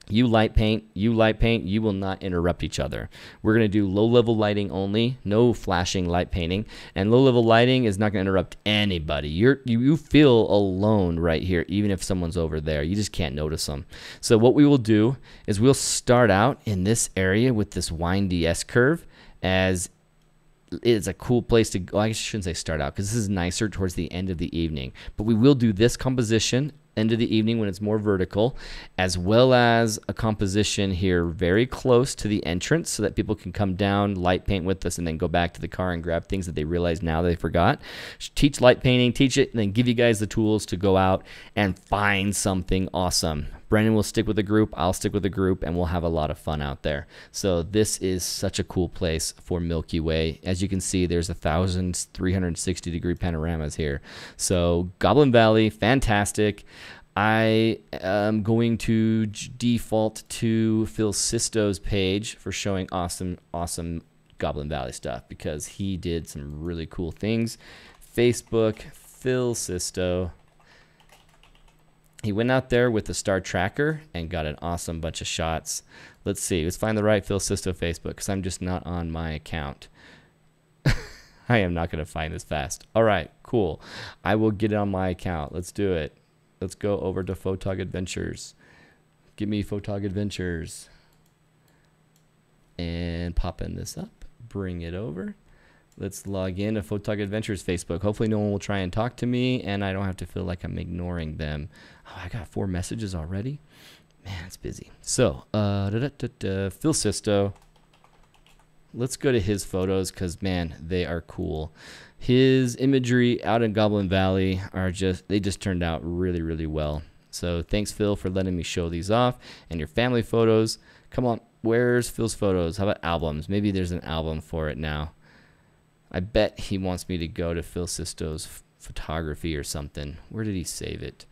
You light paint, you will not interrupt each other. We're going to do low-level lighting only, no flashing light painting, and low-level lighting is not going to interrupt anybody. You feel alone right here, even if someone's over there. You just can't notice them. So what we will do is we'll start out in this area with this windy S-curve, as it's a cool place to go. I shouldn't say start out, because this is nicer towards the end of the evening. But we will do this composition end of the evening when it's more vertical, as well as a composition here very close to the entrance so that people can come down, light paint with us, and then go back to the car and grab things that they realize now they forgot. Teach light painting, teach it, and then give you guys the tools to go out and find something awesome. Brendan will stick with the group, I'll stick with the group, and we'll have a lot of fun out there. So this is such a cool place for Milky Way. As you can see, there's 1,360-degree panoramas here. So Goblin Valley, fantastic. I am going to default to Phil Sisto's page for showing awesome Goblin Valley stuff, because he did some really cool things. Facebook, Phil Sisto. He went out there with the Star Tracker and got an awesome bunch of shots. Let's see. Let's find the right Phil Sisto Facebook, because I'm just not on my account. I am not going to find this fast. All right, cool. I will get it on my account. Let's do it. Let's go over to Photog Adventures. Give me Photog Adventures. And popping this up. Bring it over. Let's log in to Photog Adventures Facebook. Hopefully no one will try and talk to me, and I don't have to feel like I'm ignoring them. Oh, I got 4 messages already. Man, it's busy. So, Phil Sisto. Let's go to his photos, because, man, they are cool. His imagery out in Goblin Valley they just turned out really, really well. So thanks, Phil, for letting me show these off. And your family photos. Come on, where's Phil's photos? How about albums? Maybe there's an album for it now. I bet he wants me to go to Phil Sisto's photography or something. Where did he save it?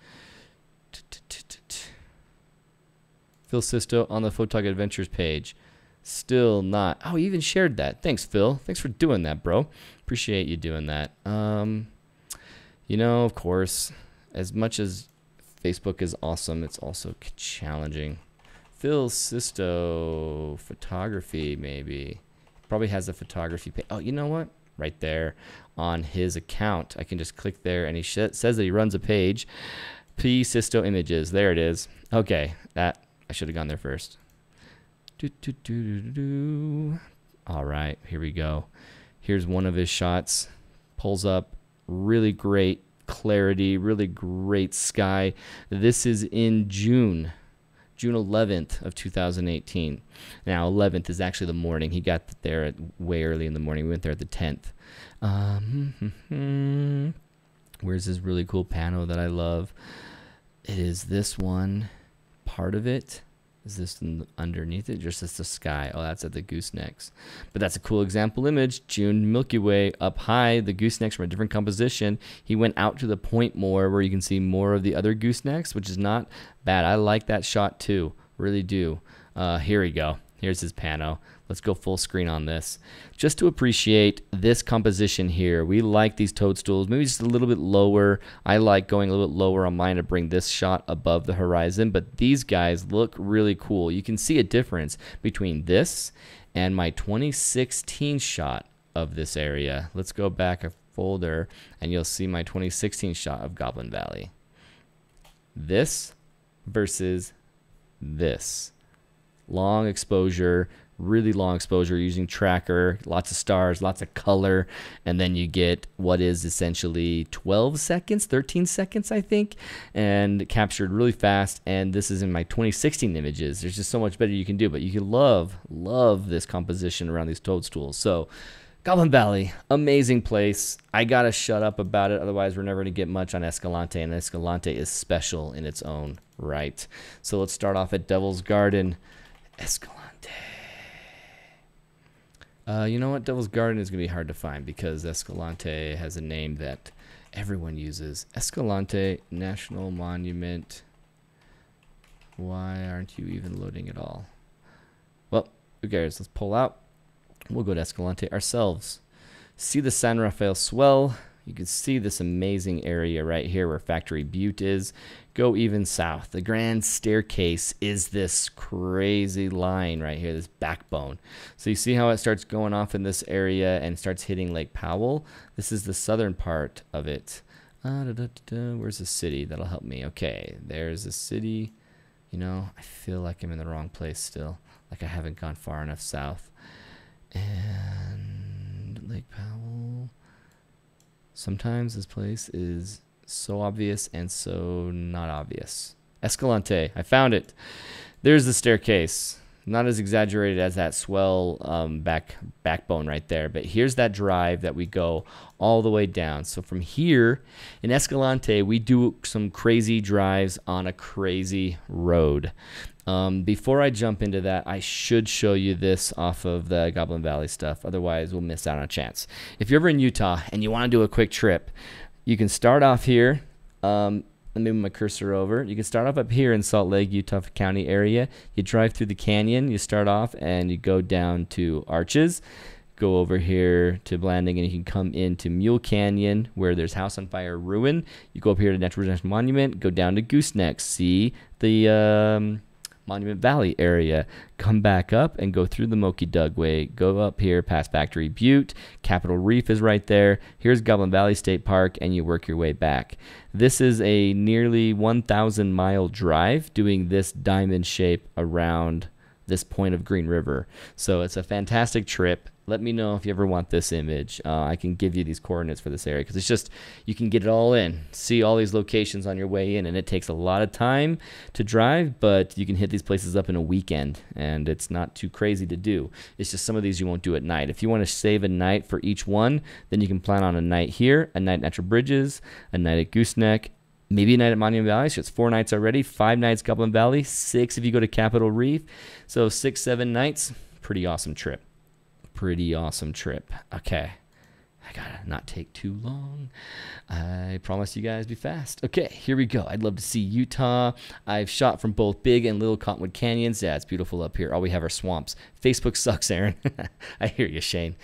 Phil Sisto on the Photog Adventures page. Still not. Oh, he even shared that. Thanks, Phil. Thanks for doing that, bro. Appreciate you doing that. You know, of course, as much as Facebook is awesome, it's also challenging. Phil Sisto photography, maybe. Probably has a photography page. Oh, you know what? Right there on his account. I can just click there, and he says that he runs a page. P Sisto Images. There it is. Okay, I should have gone there first. All right, here we go. Here's one of his shots. Pulls up, really great clarity, really great sky. This is in June 11th of 2018. Now, 11th is actually the morning. He got there way early in the morning. We went there at the 10th. Where's this really cool pano that I love? It is this one. Part of it. Is this underneath it? Just the sky. Oh, that's at the goosenecks. But that's a cool example image. June Milky Way up high. The goosenecks from a different composition. He went out to the point more where you can see more of the other goosenecks, which is not bad. I like that shot too. Really do. Here we go. Here's his pano. Let's go full screen on this. Just to appreciate this composition here. We like these toadstools, maybe just a little bit lower. I like going a little bit lower on mine to bring this shot above the horizon, but these guys look really cool. You can see a difference between this and my 2016 shot of this area. Let's go back a folder and you'll see my 2016 shot of Goblin Valley. This versus this. Long exposure, really long exposure using tracker, lots of stars, lots of color, and then you get what is essentially 12 seconds, 13 seconds, I think, and captured really fast. And this is in my 2016 images. There's just so much better you can do, but you can love this composition around these toadstools. So Goblin Valley, amazing place. I gotta shut up about it, otherwise we're never gonna get much on Escalante, and Escalante is special in its own right. So let's start off at Devil's Garden. Escalante. You know what? Devil's Garden is going to be hard to find because Escalante has a name that everyone uses. Escalante National Monument. Why aren't you even loading at all? Well, who cares? Let's pull out. We'll go to Escalante ourselves. See the San Rafael swell. You can see this amazing area right here where Factory Butte is. Go even south. The Grand Staircase is this crazy line right here, this backbone. So you see how it starts going off in this area and starts hitting Lake Powell? This is the southern part of it. Where's the city? That'll help me. Okay, there's the city. You know, I feel like I'm in the wrong place still. Like I haven't gone far enough south. And Lake Powell. Sometimes this place is so obvious and so not obvious. Escalante, I found it. There's the staircase. Not as exaggerated as that swell backbone right there, but here's that drive that we go all the way down. So from here in Escalante, we do some crazy drives on a crazy road. Before I jump into that, I should show you this off of the Goblin Valley stuff. Otherwise, we'll miss out on a chance. If you're ever in Utah and you want to do a quick trip, you can start off here. Let me move my cursor over. You can start off up here in Salt Lake, Utah County area. You drive through the canyon. You start off and you go down to Arches. Go over here to Blanding and you can come into Mule Canyon where there's House on Fire Ruin. You go up here to Natural National Monument. Go down to Gooseneck. See the Monument Valley area. Come back up and go through the Moki Dugway. Go up here past Factory Butte. Capitol Reef is right there. Here's Goblin Valley State Park, and you work your way back. This is a nearly 1,000-mile drive doing this diamond shape around this point of Green River. So it's a fantastic trip. Let me know if you ever want this image. I can give you these coordinates for this area because it's just, you can get it all in. See all these locations on your way in, and it takes a lot of time to drive, but you can hit these places up in a weekend, and it's not too crazy to do. It's just some of these you won't do at night. If you want to save a night for each one, then you can plan on a night here, a night at Natural Bridges, a night at Gooseneck, maybe a night at Monument Valley. So it's 4 nights already, 5 nights Goblin Valley, 6 if you go to Capitol Reef. So 6, 7 nights, pretty awesome trip. Pretty awesome trip. Okay, I gotta not take too long. I promise you guys be fast. Okay, here we go. I'd love to see Utah. I've shot from both Big and Little Cottonwood Canyons. Yeah, it's beautiful up here. All we have are swamps. Facebook sucks, Aaron. I hear you, Shane.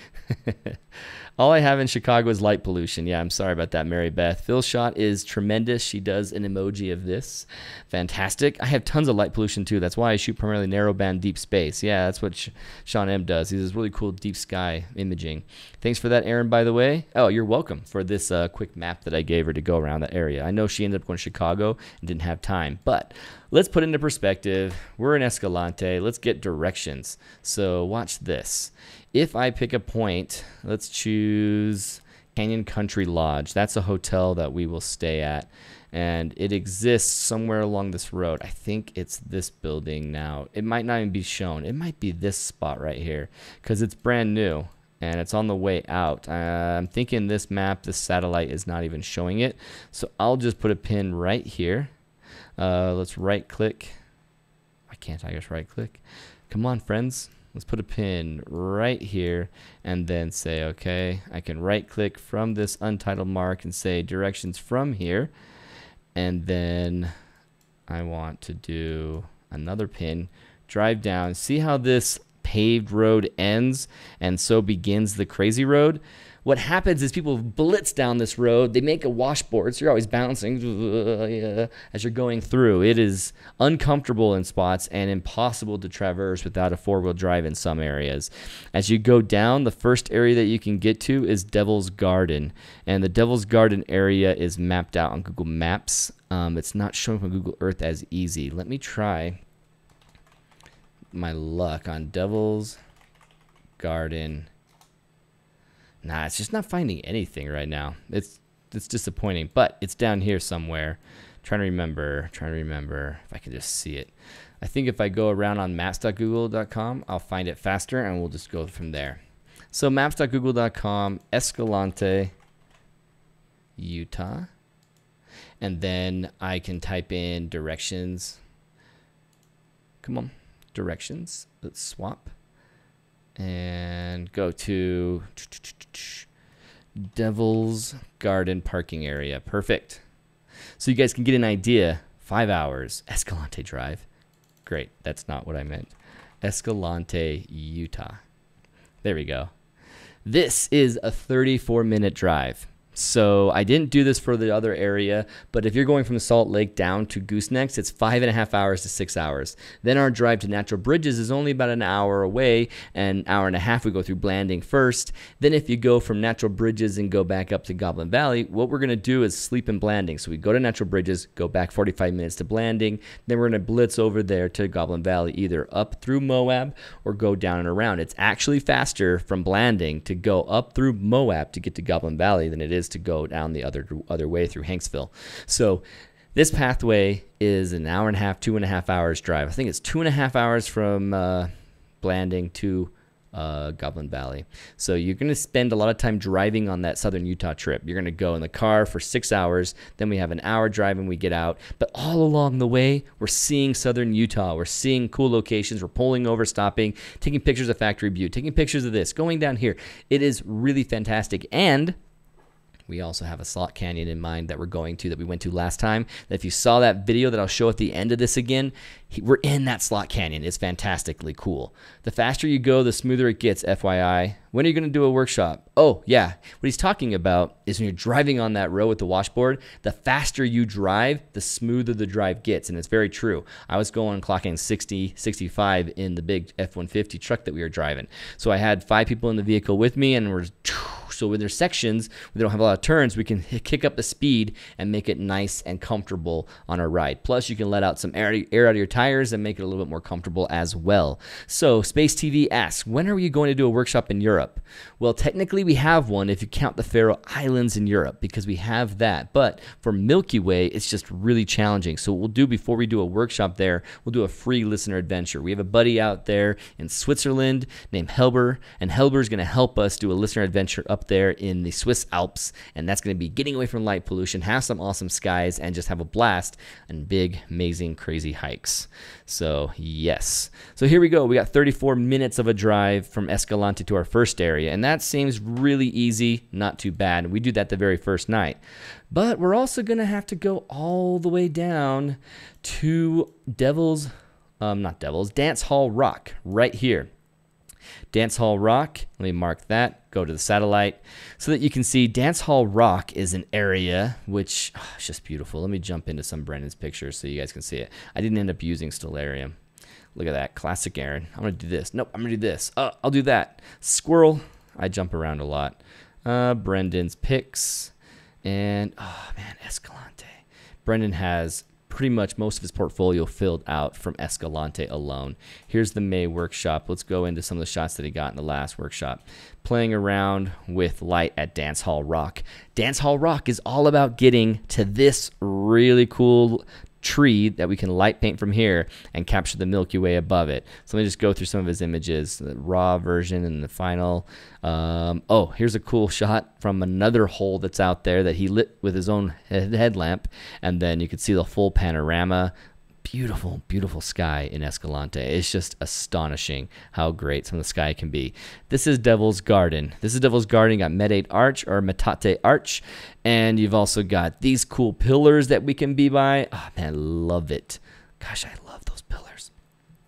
All I have in Chicago is light pollution. Yeah, I'm sorry about that, Mary Beth. Phil's shot is tremendous. She does an emoji of this. Fantastic. I have tons of light pollution, too. That's why I shoot primarily narrowband deep space. Yeah, that's what Sean M. does. He does really cool deep sky imaging. Thanks for that, Aaron, by the way. Oh, you're welcome for this quick map that I gave her to go around that area. I know she ended up going to Chicago and didn't have time, but let's put it into perspective. We're in Escalante. Let's get directions. So watch this. If I pick a point, let's choose Canyon Country Lodge. That's a hotel that we will stay at, and it exists somewhere along this road. I think it's this building now. It might not even be shown. It might be this spot right here because it's brand new and it's on the way out. I'm thinking this map, this satellite is not even showing it. So I'll just put a pin right here. Let's right click. Why can't I just right click? Come on, friends. Let's put a pin right here and then say, okay, I can right click from this untitled mark and say directions from here. And then I want to do another pin, drive down, see how this paved road ends and so begins the crazy road. What happens is people blitz down this road. They make a washboard, so you're always bouncing as you're going through. It is uncomfortable in spots and impossible to traverse without a 4-wheel drive in some areas. As you go down, the first area that you can get to is Devil's Garden, and the Devil's Garden area is mapped out on Google Maps. It's not showing on Google Earth as easy. Let me try my luck on Devil's Garden. Nah, it's just not finding anything right now. It's disappointing, but it's down here somewhere. Trying to remember if I can just see it. I think if I go around on maps.google.com, I'll find it faster and we'll just go from there. So maps.google.com, Escalante, Utah. And then I can type in directions. Come on, directions. Let's swap. And go to Devil's Garden parking area. Perfect. So you guys can get an idea. 5 hours. Escalante Drive. Great. That's not what I meant. Escalante, Utah. There we go. This is a 34-minute drive. So I didn't do this for the other area, but if you're going from Salt Lake down to Goosenecks, it's 5.5 hours to 6 hours. Then our drive to Natural Bridges is only about an hour away, and an hour and a half we go through Blanding first. Then if you go from Natural Bridges and go back up to Goblin Valley, what we're going to do is sleep in Blanding. So we go to Natural Bridges, go back 45 minutes to Blanding, then we're going to blitz over there to Goblin Valley, either up through Moab or go down and around. It's actually faster from Blanding to go up through Moab to get to Goblin Valley than it is to go down the other way through Hanksville. So this pathway is an hour and a half, 2.5 hours drive. I think it's 2.5 hours from Blanding to Goblin Valley. So you're going to spend a lot of time driving on that Southern Utah trip. You're going to go in the car for 6 hours. Then we have an hour drive when we get out. But all along the way, we're seeing Southern Utah. We're seeing cool locations. We're pulling over, stopping, taking pictures of Factory Butte, taking pictures of this, going down here. It is really fantastic. And we also have a slot canyon in mind that we're going to, that we went to last time. That if you saw that video that I'll show at the end of this again, we're in that slot canyon. It's fantastically cool. The faster you go, the smoother it gets, FYI. When are you going to do a workshop? Oh, yeah. What he's talking about is when you're driving on that road with the washboard, the faster you drive, the smoother the drive gets. And it's very true. I was clocking 60, 65 in the big F-150 truck that we were driving. So I had 5 people in the vehicle with me, and so when there's sections, we don't have a lot of turns, we can kick up the speed and make it nice and comfortable on our ride. Plus, you can let out some air out of your tires and make it a little bit more comfortable as well. So Space TV asks, when are you going to do a workshop in Europe? Well, technically we have one if you count the Faroe Islands in Europe, because we have that. But for Milky Way, it's just really challenging. So what we'll do before we do a workshop there, we'll do a free listener adventure. We have a buddy out there in Switzerland named Helber, and Helber's going to help us do a listener adventure up there in the Swiss Alps, and that's going to be getting away from light pollution, have some awesome skies, and just have a blast and big, amazing, crazy hikes. So yes. So here we go. We got 34 minutes of a drive from Escalante to our first area, and that seems really easy, not too bad. We do that the very first night. But we're also going to have to go all the way down to Dance Hall Rock right here. Dance Hall Rock, let me mark that, go to the satellite, so that you can see Dance Hall Rock is an area which, it's just beautiful. Let me jump into some Brendan's pictures so you guys can see it. I didn't end up using Stellarium. Look at that, classic Aaron. I'm going to do this. Nope, I'm going to do this. I'll do that. Squirrel, I jump around a lot. Brendan's pics, and, oh man, Escalante. Brendan has pretty much most of his portfolio filled out from Escalante alone. Here's the May workshop. Let's go into some of the shots that he got in the last workshop. Playing around with light at Dance Hall Rock. Dance Hall Rock is all about getting to this really cool tree that we can light paint from here and capture the Milky Way above it. So let me just go through some of his images, the raw version and the final. Oh, here's a cool shot from another hole that's out there that he lit with his own headlamp, and then you can see the full panorama. Beautiful, beautiful sky in Escalante. It's just astonishing how great some of the sky can be. This is Devil's Garden. This is Devil's Garden. You got Metate Arch or Metate Arch. And you've also got these cool pillars that we can be by. Oh, man, I love it. Gosh, I love those pillars.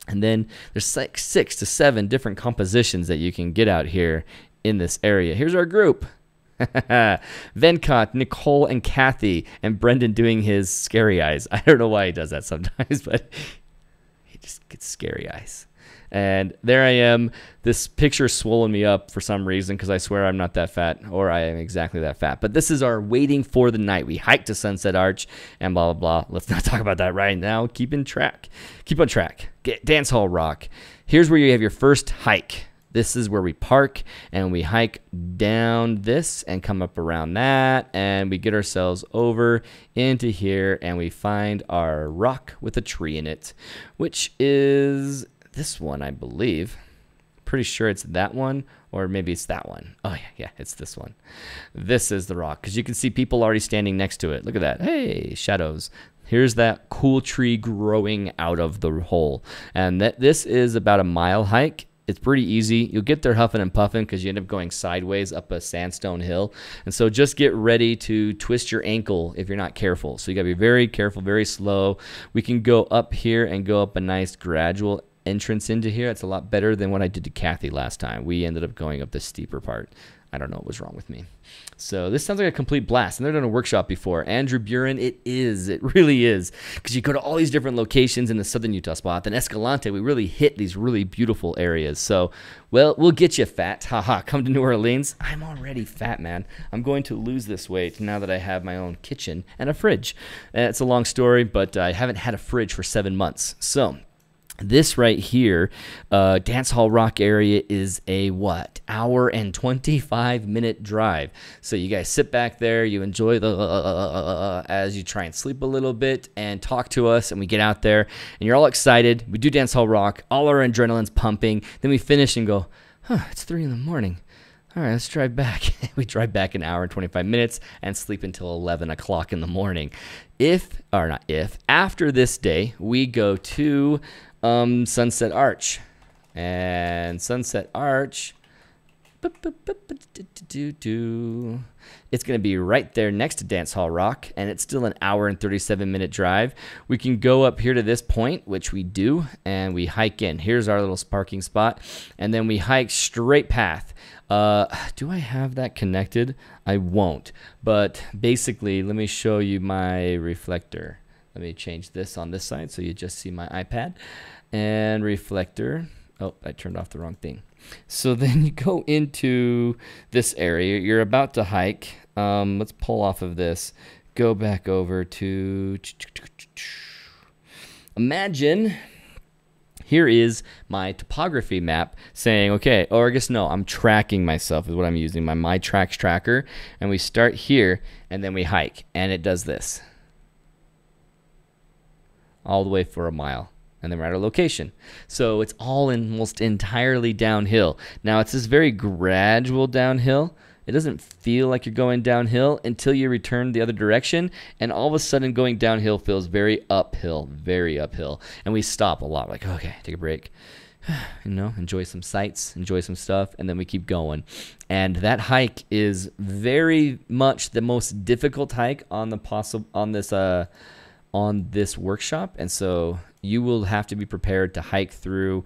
And then there's like 6 to 7 different compositions that you can get out here in this area. Here's our group. Venkat, Nicole, and Kathy, and Brendan doing his scary eyes. I don't know why he does that sometimes, but he just gets scary eyes. And there I am. This picture's swollen me up for some reason because I swear I'm not that fat, or I am exactly that fat. But this is our waiting for the night. We hiked to Sunset Arch and blah, blah, blah. Let's not talk about that right now. Keep on track. Dance Hall Rock. Here's where you have your first hike. This is where we park and we hike down this and come up around that, and we get ourselves over into here and we find our rock with a tree in it, which is this one, I believe. Pretty sure it's that one, or maybe it's that one. Oh yeah, it's this one. This is the rock, because you can see people already standing next to it. Look at that. Hey, shadows. Here's that cool tree growing out of the hole. And this is about a mile hike. It's pretty easy. You'll get there huffing and puffing because you end up going sideways up a sandstone hill. And so just get ready to twist your ankle if you're not careful. So you got to be very careful, very slow. We can go up here and go up a nice gradual entrance into here. It's a lot better than what I did to Kathy last time. We ended up going up the steeper part. I don't know what was wrong with me. So this sounds like a complete blast. I've never done a workshop before. Andrew Buren, it is. It really is. Because you go to all these different locations in the Southern Utah spot. Then Escalante, we really hit these really beautiful areas. So, well, we'll get you fat. Haha, come to New Orleans. I'm already fat, man. I'm going to lose this weight now that I have my own kitchen and a fridge. It's a long story, but I haven't had a fridge for 7 months. So this right here, Dance Hall Rock area is a hour and 25-minute drive. So you guys sit back there, you enjoy the as you try and sleep a little bit and talk to us, and we get out there and you're all excited. We do Dance Hall Rock, all our adrenaline's pumping. Then we finish and go, it's 3 in the morning. All right, let's drive back. We drive back an hour and 25 minutes and sleep until 11 o'clock in the morning. After this day, we go to Sunset Arch. And Sunset Arch, it's going to be right there next to Dance Hall Rock, and it's still an hour and 37-minute drive. We can go up here to this point, which we do, and we hike in. Here's our little parking spot, and then we hike straight path. Do I have that connected? I won't, but basically, let me show you my reflector. Let me change this on this side so you just see my iPad and reflector. Oh, I turned off the wrong thing. So then you go into this area. You're about to hike. Let's pull off of this. Go back over to... Imagine... Here is my topography map saying, okay, or I guess no, I'm tracking myself is what I'm using, my Tracks tracker. And we start here, and then we hike. And it does this. All the way for a mile. And then we're at our location. So it's all almost entirely downhill. Now, it's this very gradual downhill. It doesn't feel like you're going downhill until you return the other direction, and all of a sudden going downhill feels very uphill, and we stop a lot, like, okay, take a break, enjoy some sights, enjoy some stuff, and then we keep going. And that hike is very much the most difficult hike on this workshop, and so you will have to be prepared to hike through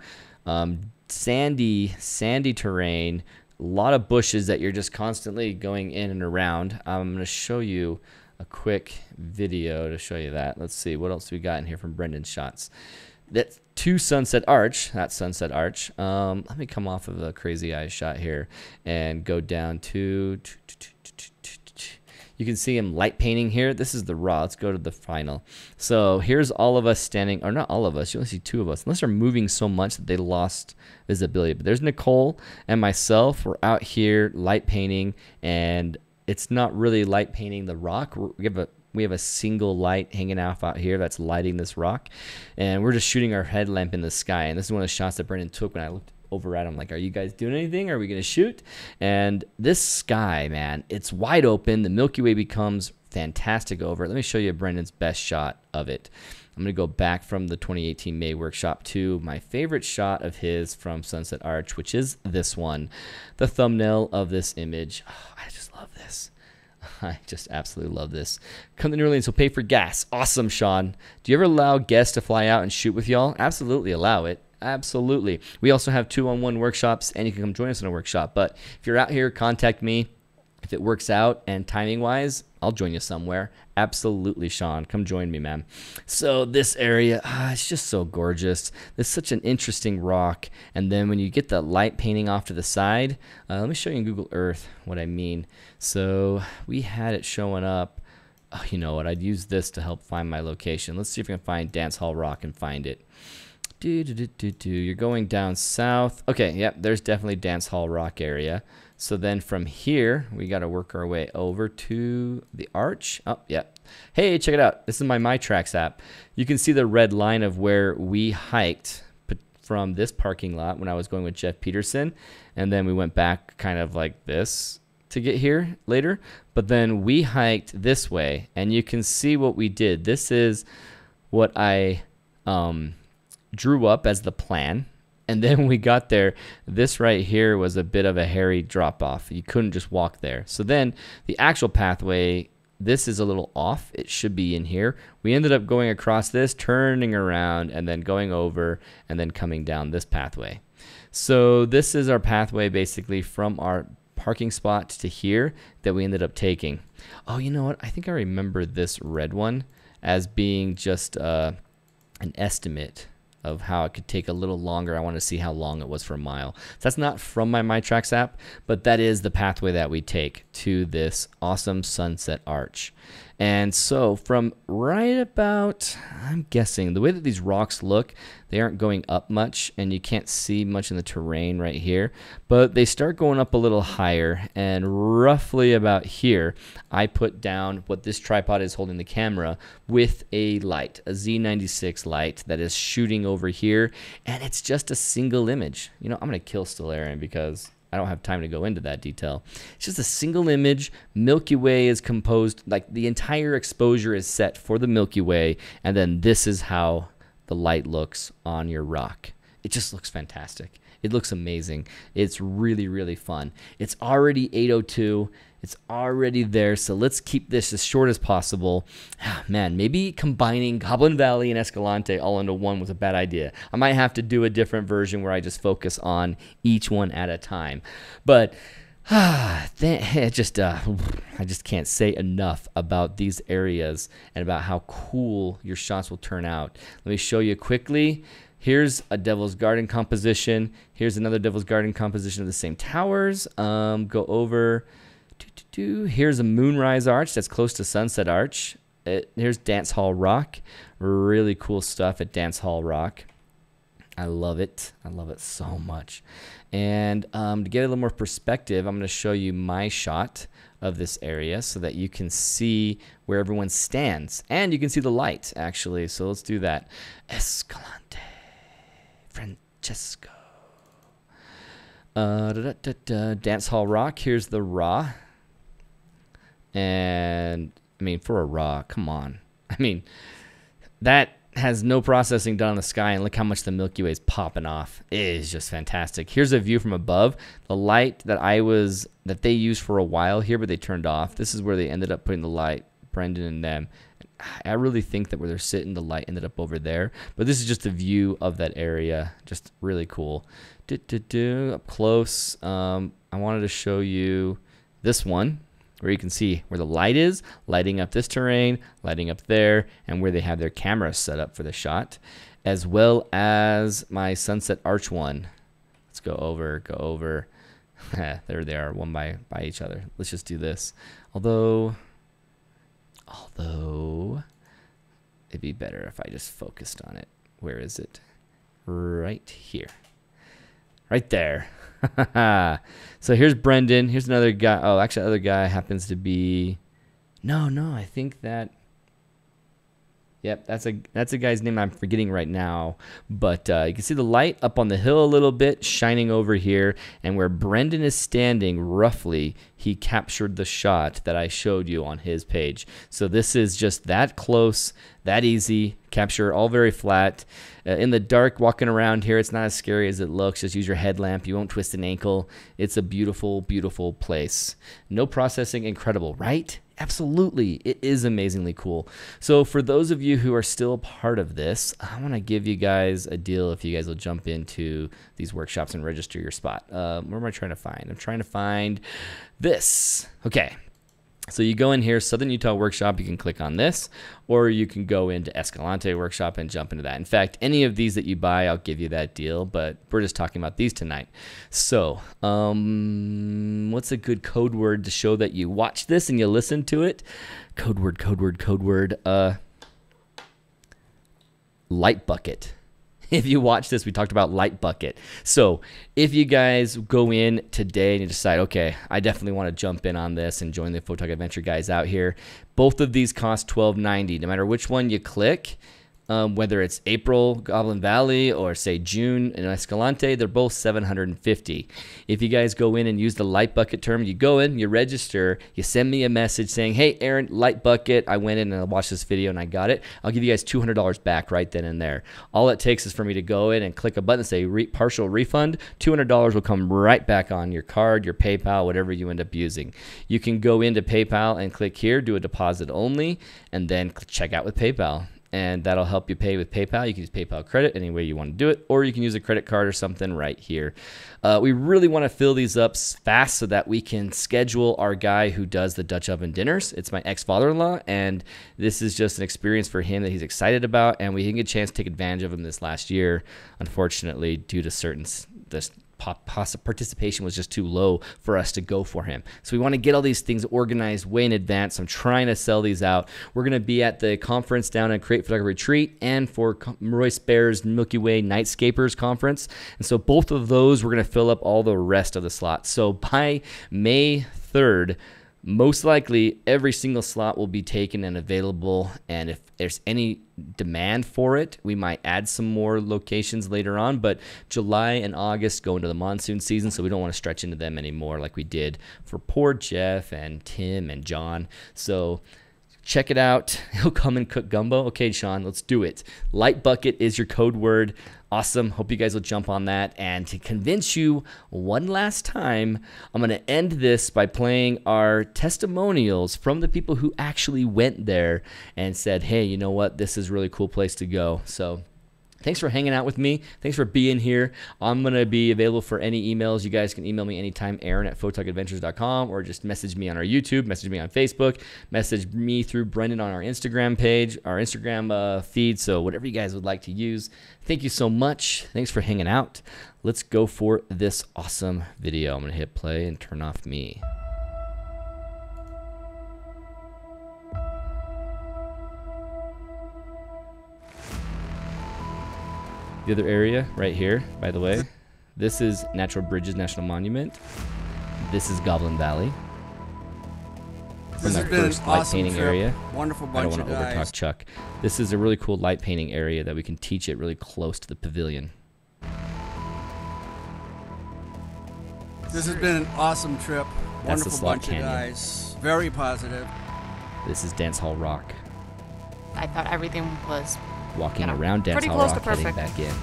sandy terrain, a lot of bushes that you're just constantly going in and around. I'm going to show you a quick video to show you that. Let's see, what else do we got in here from Brendan's shots? That's to Sunset Arch. That's Sunset Arch. Let me come off of a crazy eye shot here and go down to... You can see him light painting here. This is the raw. Let's go to the final. So here's all of us standing, or not all of us. You only see 2 of us, unless they're moving so much that they lost visibility. But there's Nicole and myself. We're out here light painting, and it's not really light painting the rock. We have a single light hanging out here that's lighting this rock, and we're just shooting our headlamp in the sky. And this is one of the shots that Brendan took when I looked over at him, like, are you guys doing anything? Are we going to shoot? And this sky, man, it's wide open. The Milky Way becomes fantastic over it. Let me show you Brendan's best shot of it. I'm going to go back from the 2018 May Workshop to my favorite shot of his from Sunset Arch, which is this one, the thumbnail of this image. Oh, I just love this. I just absolutely love this. Come to New Orleans, we'll pay for gas. Awesome, Sean. Do you ever allow guests to fly out and shoot with y'all? Absolutely allow it. Absolutely. We also have 2-on-1 workshops, and you can come join us in a workshop. But if you're out here, contact me. If it works out and timing-wise, I'll join you somewhere. Absolutely, Sean. Come join me, man. So this area, it's just so gorgeous. There's such an interesting rock. And then when you get the light painting off to the side, let me show you in Google Earth what I mean. So we had it showing up. Oh, you know what? I'd use this to help find my location. Let's see if we can find Dance Hall Rock and find it. You're going down south. Okay, yep, there's definitely Dance Hall Rock area. So then from here, we got to work our way over to the arch. Oh, yep. Hey, check it out. This is my Tracks app. You can see the red line of where we hiked from this parking lot when I was going with Jeff Peterson. And then we went back kind of like this to get here later. But then we hiked this way, and you can see what we did. This is what I... drew up as the plan, And then when we got there, this right here was a bit of a hairy drop off. You couldn't just walk there. So then the actual pathway, this is a little off. It should be in here. We ended up going across this, turning around, and then going over, and then coming down this pathway. So this is our pathway basically from our parking spot to here that we ended up taking. Oh, you know what? I think I remember this red one as being just an estimate of how it could take a little longer. I want to see how long it was for a mile. So that's not from my MyTracks app, but that is the pathway that we take to this awesome sunset arch. And so from right about, I'm guessing, the way that these rocks look, they aren't going up much, and you can't see much in the terrain right here, but they start going up a little higher, and roughly about here, I put down what this tripod is holding the camera with a light, a Z96 light that is shooting over here, and it's just a single image. You know, I'm going to kill Stellarium because I don't have time to go into that detail. It's just a single image. Milky Way is composed, like the entire exposure is set for the Milky Way, and then this is how the light looks on your rock. It just looks fantastic. It looks amazing. It's really, really fun. It's already 8:02. It's already there, so let's keep this as short as possible. Man, maybe combining Goblin Valley and Escalante all into one was a bad idea. I might have to do a different version where I just focus on each one at a time. But I just can't say enough about these areas and about how cool your shots will turn out. Let me show you quickly. Here's a Devil's Garden composition. Here's another Devil's Garden composition of the same towers. Go over. Here's a Moonrise Arch that's close to Sunset Arch. Here's Dance Hall Rock. Really cool stuff at Dance Hall Rock. I love it. I love it so much. And to get a little more perspective, I'm going to show you my shot of this area so that you can see where everyone stands. And you can see the light, actually. So let's do that. Escalante. Francesco. Dance Hall Rock. Here's the raw. And I mean, for a raw, come on. I mean, that has no processing done on the sky, and look how much the Milky Way is popping off. It is just fantastic. Here's a view from above. The light that they used for a while here, but they turned off. This is where they ended up putting the light, Brendan and them. I really think that where they're sitting, the light ended up over there. But this is just a view of that area. Just really cool. Up close, I wanted to show you this one, where you can see where the light is, lighting up this terrain, lighting up there, and where they have their camera set up for the shot, as well as my Sunset Arch one. Let's go over. There they are, one by each other. Let's just do this. Although it'd be better if I just focused on it. Where is it? Right here. Right there. So here's Brendan. Here's another guy. Oh, actually, the other guy happens to be... No, I think that... Yep, that's a guy's name I'm forgetting right now. But you can see the light up on the hill a little bit, shining over here. And where Brendan is standing, roughly, he captured the shot that I showed you on his page. So this is just that close, that easy. Capture all very flat. In the dark, walking around here, it's not as scary as it looks. Just use your headlamp. You won't twist an ankle. It's a beautiful, beautiful place. No processing, incredible, right? Absolutely. It is amazingly cool. So for those of you who are still a part of this, I want to give you guys a deal if you guys will jump into these workshops and register your spot. Where am I trying to find? I'm trying to find this. Okay. So you go in here, Southern Utah Workshop, you can click on this, or you can go into Escalante Workshop and jump into that. In fact, any of these that you buy, I'll give you that deal, but we're just talking about these tonight. So, what's a good code word to show that you watch this and you listen to it? Code word, light bucket. If you watch this, we talked about light bucket. So if you guys go in today and you decide, okay, I definitely want to jump in on this and join the Photog Adventure guys out here, both of these cost $12.90. No matter which one you click, Whether it's April, Goblin Valley, or say June in Escalante, they're both $750. If you guys go in and use the light bucket term, you go in, you register, you send me a message saying, hey, Aaron, light bucket, I went in and I watched this video and I got it. I'll give you guys $200 back right then and there. All it takes is for me to go in and click a button and say partial refund. $200 will come right back on your card, your PayPal, whatever you end up using. You can go into PayPal and click here, do a deposit only, and then check out with PayPal. And that'll help you pay with PayPal. You can use PayPal credit any way you want to do it, or you can use a credit card or something right here. We really want to fill these up fast so that we can schedule our guy who does the Dutch oven dinners. It's my ex-father-in-law, and this is just an experience for him that he's excited about, and we didn't get a chance to take advantage of him this last year, unfortunately, due to certain participation was just too low for us to go for him. So we want to get all these things organized way in advance. I'm trying to sell these out. We're going to be at the conference down at Create Photography Retreat and for Royce Bear's Milky Way Nightscapers conference. And so both of those, we're going to fill up all the rest of the slots. So by May 3rd, most likely every single slot will be taken and available, and if there's any demand for it, we might add some more locations later on. But July and August go into the monsoon season, so we don't want to stretch into them anymore like we did for poor Jeff and Tim and John. So check it out. He'll come and cook gumbo. Okay, Sean, let's do it. Light bucket is your code word. Awesome. Hope you guys will jump on that. And to convince you one last time, I'm going to end this by playing our testimonials from the people who actually went there and said, hey, you know what? This is a really cool place to go. So thanks for hanging out with me. Thanks for being here. I'm going to be available for any emails. You guys can email me anytime, Aaron@photogadventures.com, or just message me on our YouTube, message me on Facebook, message me through Brendan on our Instagram page, our Instagram feed. So whatever you guys would like to use. Thank you so much. Thanks for hanging out. Let's go for this awesome video. I'm going to hit play and turn off me. The other area right here, by the way, this is Natural Bridges National Monument. This is Goblin Valley. From This our has been an first light awesome painting trip. area. Wonderful I bunch don't of want to overtalk guys. Chuck. This is a really cool light painting area that we can teach it really close to the pavilion. This has been an awesome trip. That's the Wonderful slot bunch canyon. of guys. Very positive. This is Dance Hall Rock. I thought everything was Walking You know, around Dance pretty Hall close to Rock, heading perfect. back in.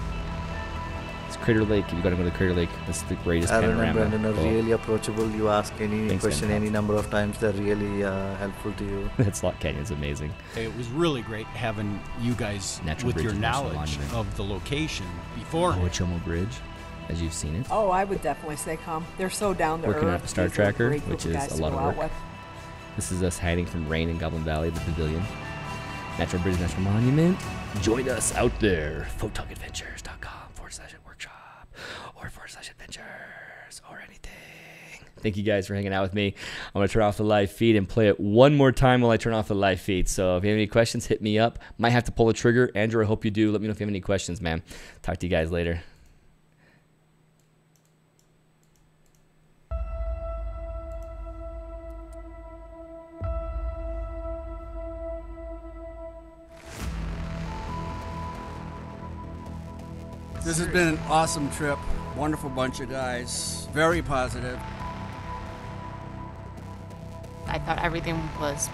It's Crater Lake. If you gotta go to Crater Lake, this is the greatest Aaron and panorama. Brendan are Oh, really approachable. You ask any Thanks, question Ben. any number of times. They're really helpful to you. that slot canyon's amazing. It was really great having you guys Natural with your Bridges National knowledge Monument. of the location before. Ochomo Bridge, as you've seen it. Oh, I would definitely say come. They're so down to Working earth. at the Star These are a Tracker, great group which of is guys a to lot go of out work. with. This is us hiding from rain in Goblin Valley, the pavilion. Natural Bridges National Monument. Join us out there. Photogadventures.com/workshop or /adventures or anything. Thank you guys for hanging out with me. I'm going to turn off the live feed and play it one more time while I turn off the live feed. So if you have any questions, hit me up. Might have to pull a trigger. Andrew, I hope you do. Let me know if you have any questions, man. Talk to you guys later. This has been an awesome trip. Wonderful bunch of guys. Very positive. I thought everything was,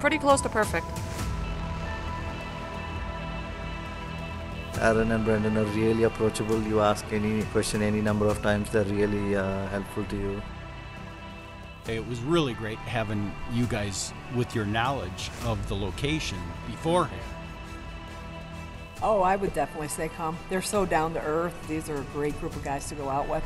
pretty close to perfect. Aaron and Brendan are really approachable. You ask any question any number of times. They're really helpful to you. It was really great having you guys with your knowledge of the location beforehand. Oh, I would definitely say come. They're so down to earth. These are a great group of guys to go out with.